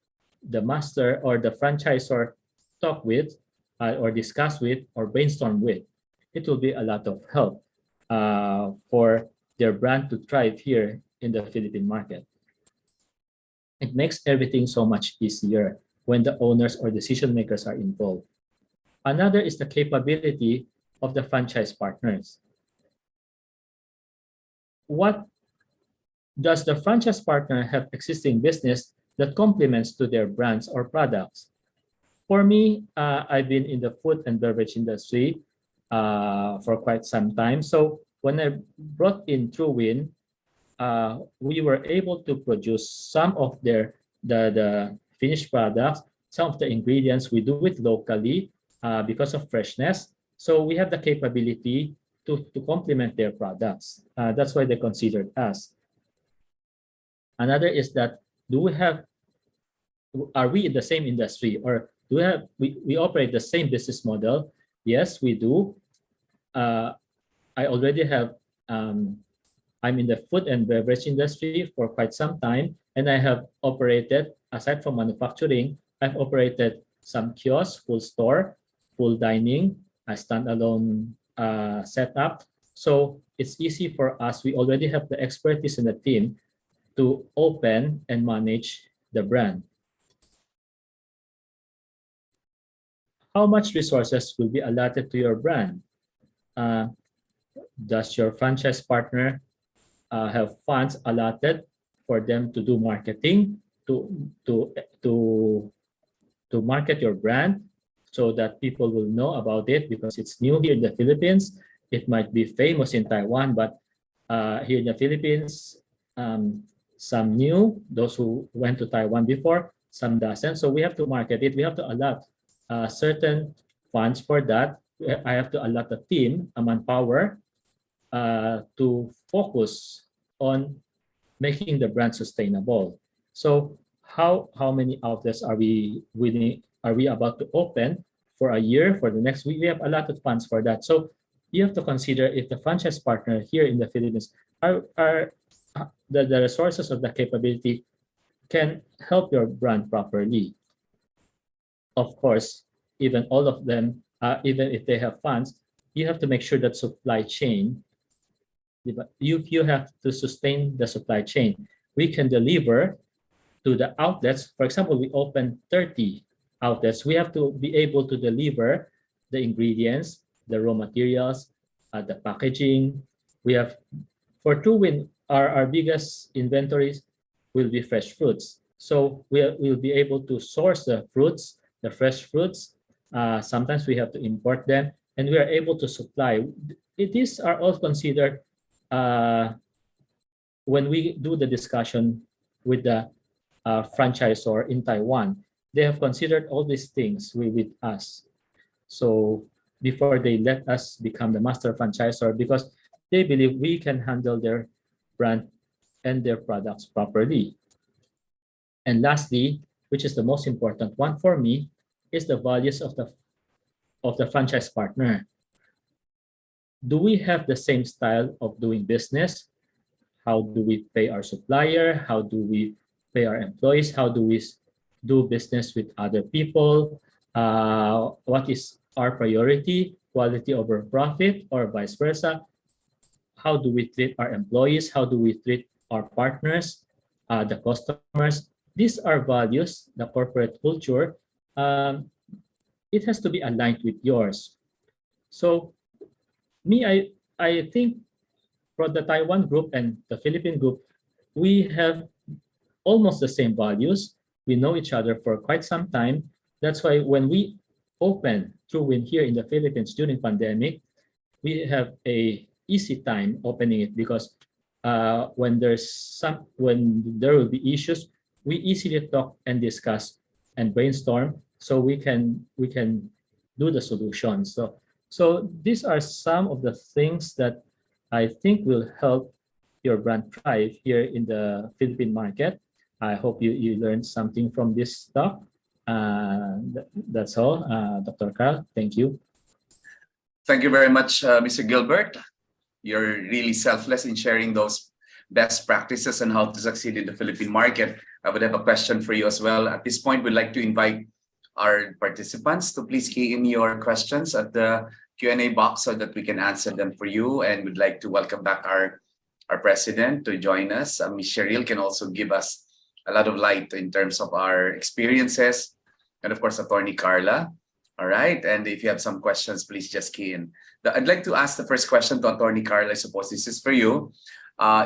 the master or the franchisor talk with, or discuss with, or brainstorm with. It will be a lot of help for their brand to thrive here in the Philippine market. It makes everything so much easier when the owners or decision makers are involved. Another is the capability of the franchise partners. What does the franchise partner have existing business that complements to their brands or products? For me, I've been in the food and beverage industry for quite some time. So when I brought in TrueWin, we were able to produce some of the finished products, some of the ingredients we do it locally because of freshness. So we have the capability to complement their products. That's why they considered us. Another is that are we in the same industry, or do we operate the same business model? Yes, we do. I already have I'm in the food and beverage industry for quite some time, and I have operated, aside from manufacturing, I've operated some kiosks, full store, full dining, a standalone setup. So it's easy for us. We already have the expertise in the team to open and manage the brand. How much resources will be allotted to your brand? Does your franchise partner have funds allotted for them to do marketing, to market your brand, so that people will know about it because it's new here in the Philippines? It might be famous in Taiwan, but here in the Philippines, some new, those who went to Taiwan before, some doesn't. So we have to market it. We have to allot certain funds for that. I have to allot a team, a manpower, to focus on making the brand sustainable. So how many outlets are we about to open for a year, for the next week? We have a lot of funds for that. So you have to consider if the franchise partner here in the Philippines are the resources of the capability can help your brand properly. Of course, even all of them, even if they have funds, you have to make sure that supply chain, you have to sustain the supply chain. We can deliver to the outlets. For example, we open 30 outlets. We have to be able to deliver the ingredients, the raw materials, the packaging. We have, for TrueWin, our biggest inventories will be fresh fruits. So we'll be able to source the fruits, the fresh fruits. Sometimes we have to import them, and we are able to supply. These are all considered when we do the discussion with the franchisor in Taiwan. They have considered all these things with us. So before they let us become the master franchisor, because they believe we can handle their brand and their products properly. And lastly, which is the most important one for me, is the values of the franchise partner. Do we have the same style of doing business? How do we pay our supplier? How do we pay our employees? How do we do business with other people? What is our priority? Quality over profit, or vice versa? how do we treat our employees, how do we treat our partners, the customers. These are values, the corporate culture. It has to be aligned with yours. So me, I think for the Taiwan group and the Philippine group, we have almost the same values. We know each other for quite some time. That's why when we open TrueWin here in the Philippines during pandemic, we have a easy time opening it because when there will be issues, we easily talk and discuss and brainstorm so we can do the solution. So these are some of the things that I think will help your brand thrive here in the Philippine market. I hope you learned something from this talk. That's all, Dr. Carl. Thank you. Thank you very much, Mr. Gilbert. You're really selfless in sharing those best practices on how to succeed in the Philippine market. I would have a question for you as well. At this point, we'd like to invite our participants to please key in your questions at the Q&A box so that we can answer them for you. And we'd like to welcome back our president to join us. Ms. Cheryl can also give us a lot of light in terms of our experiences. And of course, Attorney Carla. All right. And if you have some questions, please just key in. I'd like to ask the first question to Attorney Carla. I suppose this is for you.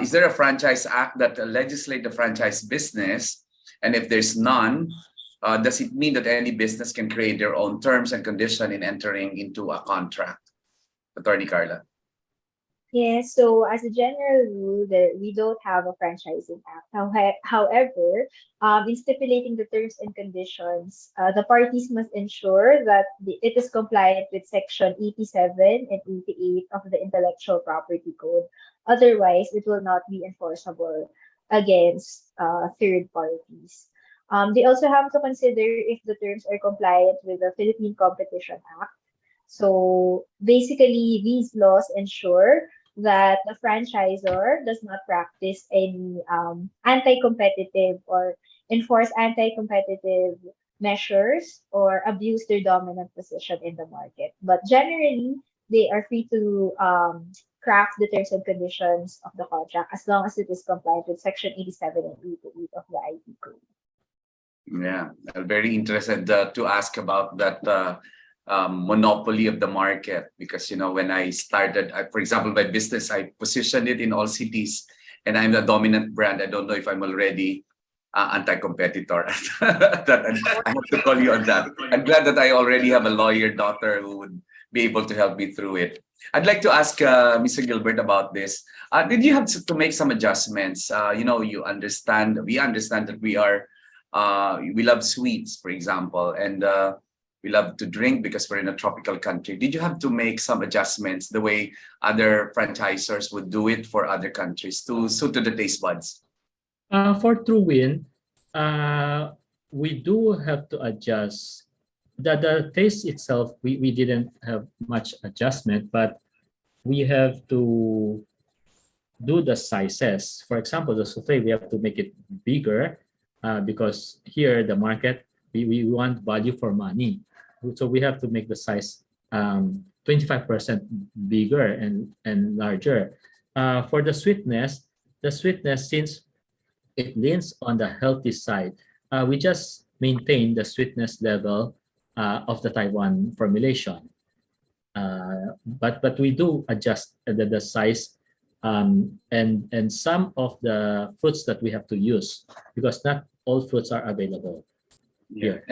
Is there a franchise act that legislates the franchise business? And if there's none, does it mean that any business can create their own terms and conditions in entering into a contract? Attorney Carla. Yeah, so as a general rule, we don't have a franchising act. However, in stipulating the terms and conditions, the parties must ensure that it is compliant with Section 87 and 88 of the Intellectual Property Code. Otherwise, it will not be enforceable against third parties. They also have to consider if the terms are compliant with the Philippine Competition Act. So basically, these laws ensure that the franchisor does not practice any anti-competitive or enforce anti-competitive measures or abuse their dominant position in the market. But generally, they are free to craft the terms and conditions of the contract as long as it is compliant with Section 87 and 88 of the IP Code. Yeah, I'm very interested to ask about that monopoly of the market because, you know, when I started, for example, my business, I positioned it in all cities and I'm the dominant brand. I don't know if I'm already anti-competitor. I have to call you on that. I'm glad that I already have a lawyer daughter who would be able to help me through it. I'd like to ask Mr. Gilbert about this. Did you have to make some adjustments? You know, we understand that we love sweets, for example, and we love to drink because we're in a tropical country. Did you have to make some adjustments the way other franchisors would do it for other countries to suit to the taste buds? For TrueWin, we do have to adjust. The taste itself, we didn't have much adjustment, but we have to do the sizes. For example, the souffle, we have to make it bigger because here the market, we want value for money. So we have to make the size 25% bigger and larger. For the sweetness, since it leans on the healthy side, we just maintain the sweetness level of the Taiwan formulation. But we do adjust the size and some of the fruits that we have to use because not all fruits are available here.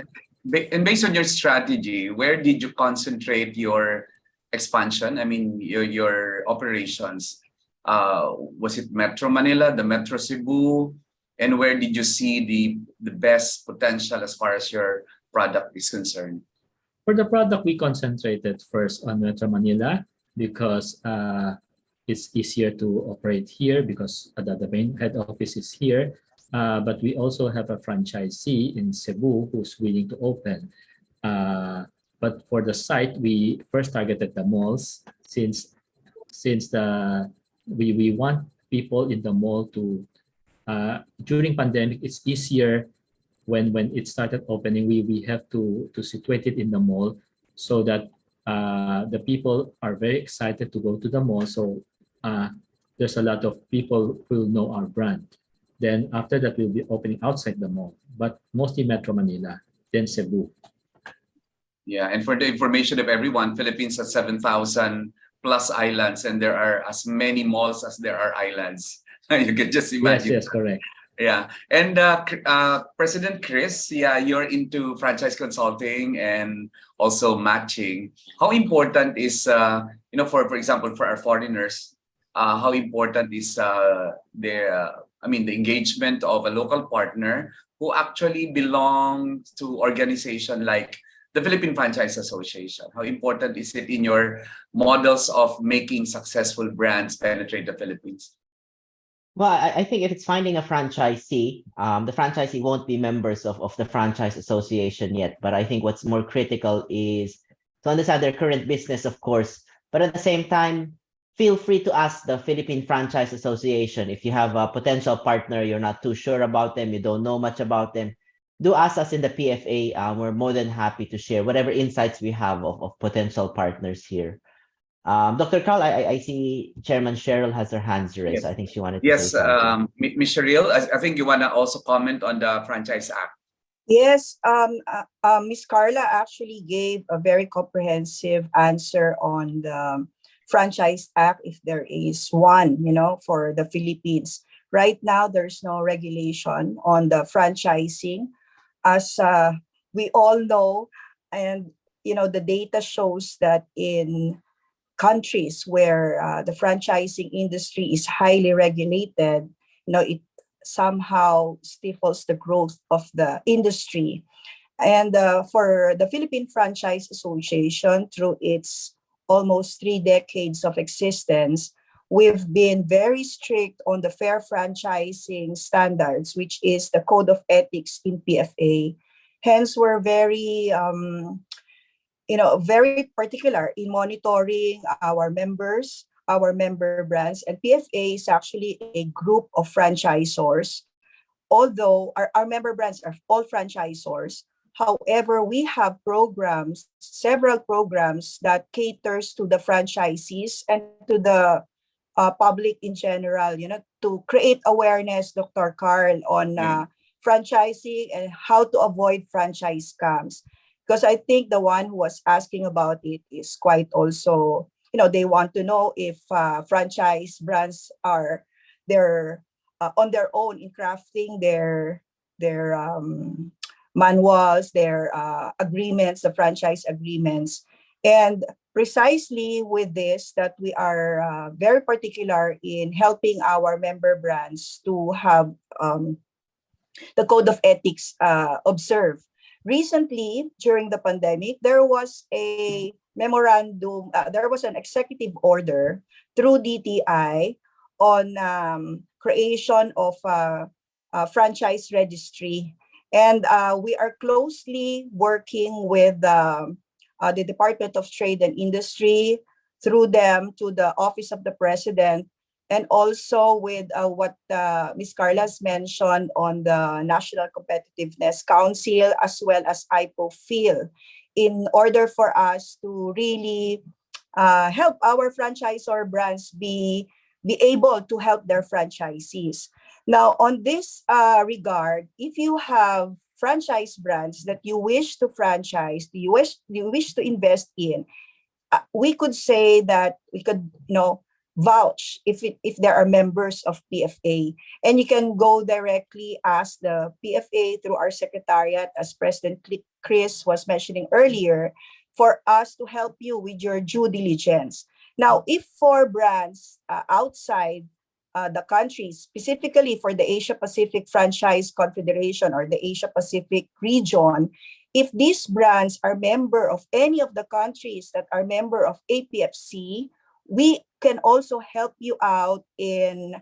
And based on your strategy, where did you concentrate your expansion? I mean, your operations. Was it Metro Manila, the Metro Cebu, and where did you see the best potential as far as your product is concerned? For the product, we concentrated first on Metro Manila because it's easier to operate here because the main head office is here. But we also have a franchisee in Cebu who's willing to open. But for the site, we first targeted the malls since we want people in the mall to during pandemic. It's easier when it started opening. We have to situate it in the mall so that the people are very excited to go to the mall. So there's a lot of people who know our brand. Then after that, we'll be opening outside the mall, but mostly Metro Manila, then Cebu. Yeah, and for the information of everyone, Philippines has 7,000 plus islands, and there are as many malls as there are islands. You can just Yes, imagine. yes, correct. Yeah, and President Chris, yeah, you're into franchise consulting and also matching. How important is, for example, for our foreigners, how important is the engagement of a local partner who actually belongs to organization like the Philippine Franchise Association? How important is it in your models of making successful brands penetrate the Philippines? Well, I think if it's finding a franchisee, the franchisee won't be members of the franchise association yet. But I think what's more critical is to understand their current business, of course. But at the same time, feel free to ask the Philippine Franchise Association if you have a potential partner, you're not too sure about them, you don't know much about them. Do ask us in the PFA. We're more than happy to share whatever insights we have of potential partners here. Dr. Carl, I see Chairman Cheryl has her hands raised. Yes. I think she wanted to say Yes, something. Ms. Cheryl, I think you want to also comment on the Franchise Act. Yes, Miss Carla actually gave a very comprehensive answer on the Franchise Act, if there is one, for the Philippines. Right now, there's no regulation on the franchising, as we all know, and the data shows that in countries where the franchising industry is highly regulated, it somehow stifles the growth of the industry. And for the Philippine Franchise Association, through its almost 3 decades of existence, we've been very strict on the fair franchising standards, which is the code of ethics in PFA. Hence, we're very particular in monitoring our members, our member brands, and PFA is actually a group of franchisors. Although our member brands are all franchisors, however, we have programs, several programs that caters to the franchisees and to the public in general, to create awareness, Dr. Carl, on franchising and how to avoid franchise scams. Because I think the one who was asking about it is quite also, they want to know if franchise brands are they're on their own in crafting their manuals, their agreements, the franchise agreements. And precisely with this, that we are very particular in helping our member brands to have the code of ethics observed. Recently, during the pandemic, there was a memorandum, there was an executive order through DTI on creation of a franchise registry. And we are closely working with the Department of Trade and Industry, through them to the Office of the President, and also with what Ms. Carla's mentioned on the National Competitiveness Council, as well as IPOFIL, in order for us to really help our franchisor brands be able to help their franchisees. Now, on this regard, if you have franchise brands that you wish to franchise, you wish to invest in, we could say that we could, vouch if there are members of PFA, and you can go directly ask the PFA through our secretariat, as President Chris was mentioning earlier, for us to help you with your due diligence. Now, if for brands outside the country, specifically for the Asia Pacific Franchise Confederation or the Asia Pacific region, if these brands are member of any of the countries that are member of APFC, we can also help you out in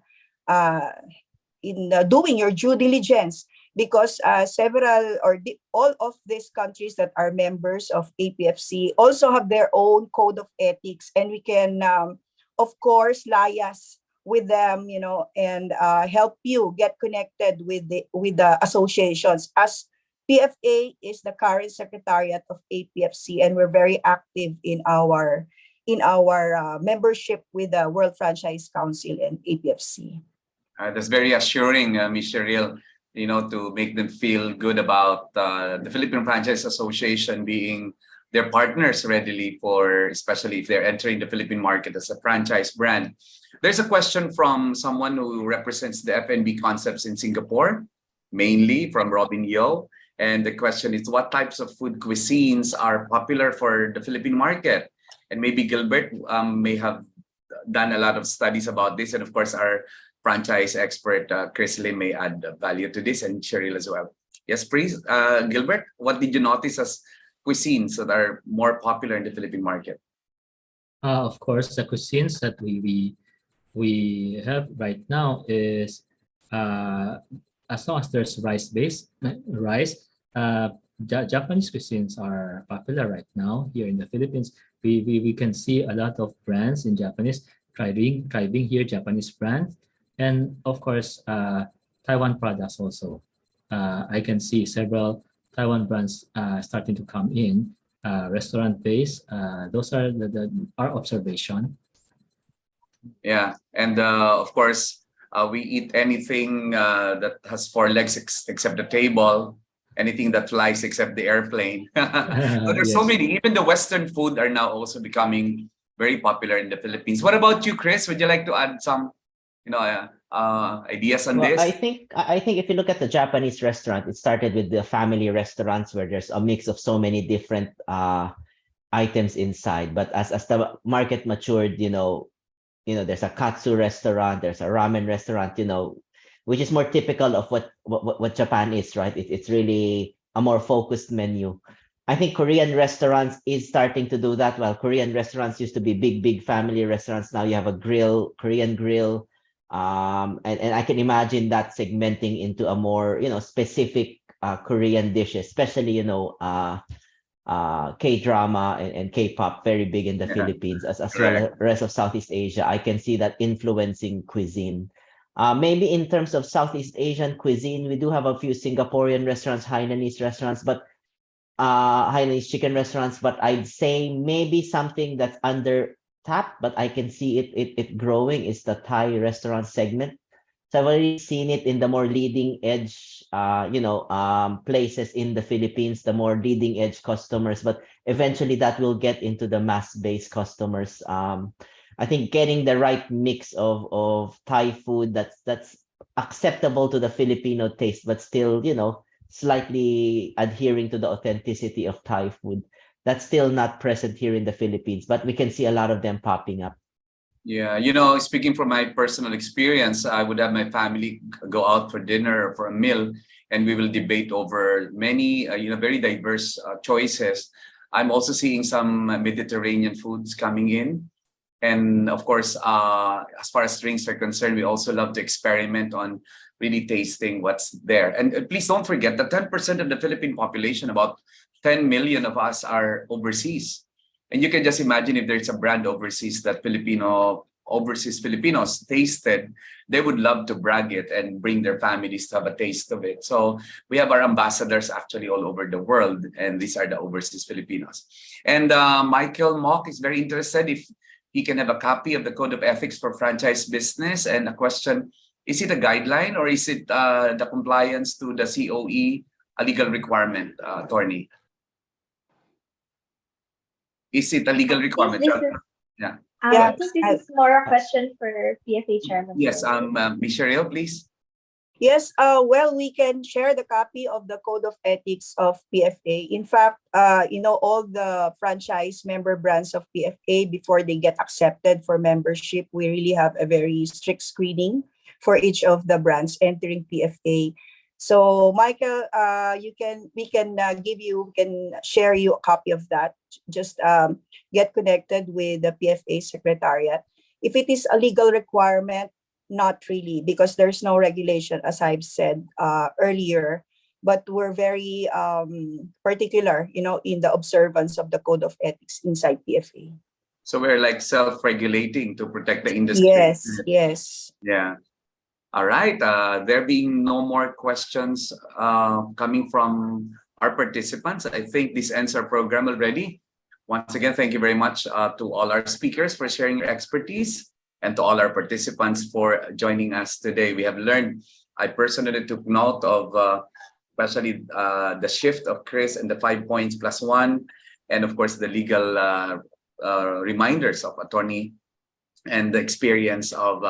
doing your due diligence, because all of these countries that are members of APFC also have their own code of ethics, and we can, of course, liaise with them, and help you get connected with the associations, as PFA is the current secretariat of APFC, and we're very active in our in our membership with the World Franchise Council and APFC. That's very assuring, Ms. Cheryl, to make them feel good about the Philippine Franchise Association being their partners readily for, especially if they're entering the Philippine market as a franchise brand. There's a question from someone who represents the F&B concepts in Singapore, mainly from Robin Yo. And the question is, what types of food cuisines are popular for the Philippine market? And maybe Gilbert may have done a lot of studies about this. And of course, our franchise expert, Chris Lim, may add value to this, and Cheryl as well. Yes, please. Gilbert, what did you notice as cuisines that are more popular in the Philippine market? Of course, the cuisines that we have right now is as long as there's rice-based rice. Japanese cuisines are popular right now here in the Philippines. We can see a lot of brands in Japanese thriving here, Japanese brands, and of course Taiwan products also. I can see several Taiwan brands starting to come in, restaurant based. Those are our observation. Yeah, and of course, we eat anything that has four legs except the table, anything that flies except the airplane. So there's so Yes. many. Even the Western food are now also becoming very popular in the Philippines. What about you, Chris? Would you like to add some, ideas on Well, this? I think if you look at the Japanese restaurant, it started with the family restaurants where there's a mix of so many different items inside. But as the market matured, there's a katsu restaurant, there's a ramen restaurant, which is more typical of what Japan is, right? It's really a more focused menu. I think Korean restaurants is starting to do that. Well, Korean restaurants used to be big family restaurants. Now you have a grill, Korean grill. And I can imagine that segmenting into a more, specific Korean dishes, especially, K-drama and K-pop, very big in the Yeah, Philippines, as well as correct. rest of Southeast Asia. I can see that influencing cuisine. Maybe in terms of Southeast Asian cuisine, we do have a few Singaporean restaurants, Hainanese restaurants, but Hainanese chicken restaurants. But I'd say maybe something that's under tap, but I can see it growing is the Thai restaurant segment. So I've already seen it in the more leading edge, places in the Philippines, the more leading edge customers, but eventually that will get into the mass-based customers. I think getting the right mix of Thai food that's acceptable to the Filipino taste, but still, slightly adhering to the authenticity of Thai food. That's still not present here in the Philippines, but we can see a lot of them popping up. Yeah, speaking from my personal experience, I would have my family go out for dinner or for a meal, and we will debate over many, very diverse choices. I'm also seeing some Mediterranean foods coming in. And of course, as far as drinks are concerned, we also love to experiment on really tasting what's there. And please don't forget that 10% of the Philippine population, about 10 million of us, are overseas. And you can just imagine if there's a brand overseas that overseas Filipinos tasted, they would love to brag it and bring their families to have a taste of it. So we have our ambassadors actually all over the world, and these are the overseas Filipinos. And Michael Mock is very interested if he can have a copy of the Code of Ethics for Franchise Business. And a question, is it a guideline or is it the compliance to the COE, a legal requirement, attorney? Is it a legal I think requirement? this is Yeah. I Yeah, think this is more a question for PFA Chairman. Yes, Phil. Ms. Cheryl, please. yes. Well, we can share the copy of the Code of Ethics of PFA. In fact, all the franchise member brands of PFA, before they get accepted for membership, we really have a very strict screening for each of the brands entering PFA. So, Michael, we can share you a copy of that. Just get connected with the PFA Secretariat. If it is a legal requirement, not really, because there's no regulation, as I've said earlier. But we're very particular, in the observance of the Code of Ethics inside PFA. So we're like self-regulating to protect the industry. Yes, yes. Yeah. All right. There being no more questions coming from our participants, I think this ends our program already. Once again, thank you very much to all our speakers for sharing your expertise and to all our participants for joining us today. We have learned, I personally took note of especially the shift of Chris and the 5 points plus one, and of course the legal reminders of attorney and the experience of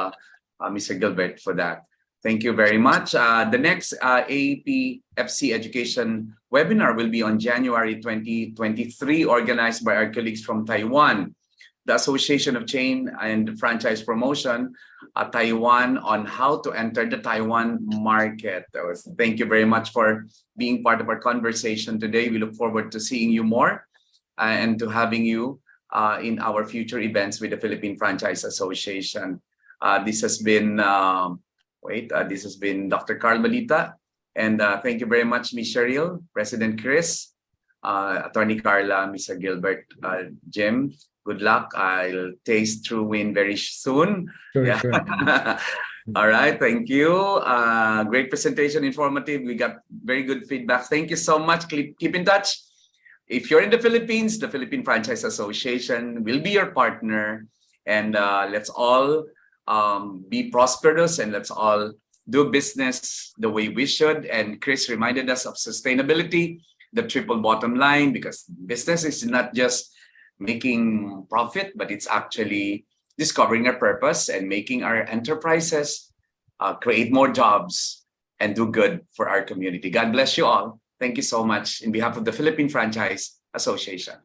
Mr. Gilbert for that. Thank you very much. The next AAP FC Education webinar will be on January 2023, organized by our colleagues from Taiwan, the Association of Chain and Franchise Promotion, Taiwan, on how to enter the Taiwan market. Thank you very much for being part of our conversation today. We look forward to seeing you more and to having you in our future events with the Philippine Franchise Association. This has been this has been Dr. Carl Balita, and thank you very much, Ms. Cheryl, President Chris, Attorney Carla, Mr. Gilbert, Jim. Good luck. I'll taste True Win very soon. Sure, Yeah. sure. All right, thank you. Great presentation, informative. We got very good feedback. Thank you so much. Keep in touch. If you're in the Philippines, the Philippine Franchise Association will be your partner, and let's all be prosperous, and let's all do business the way we should. And Chris reminded us of sustainability, the triple bottom line, because business is not just making profit, but it's actually discovering our purpose and making our enterprises create more jobs and do good for our community. God bless you all. Thank you so much in behalf of the Philippine Franchise Association.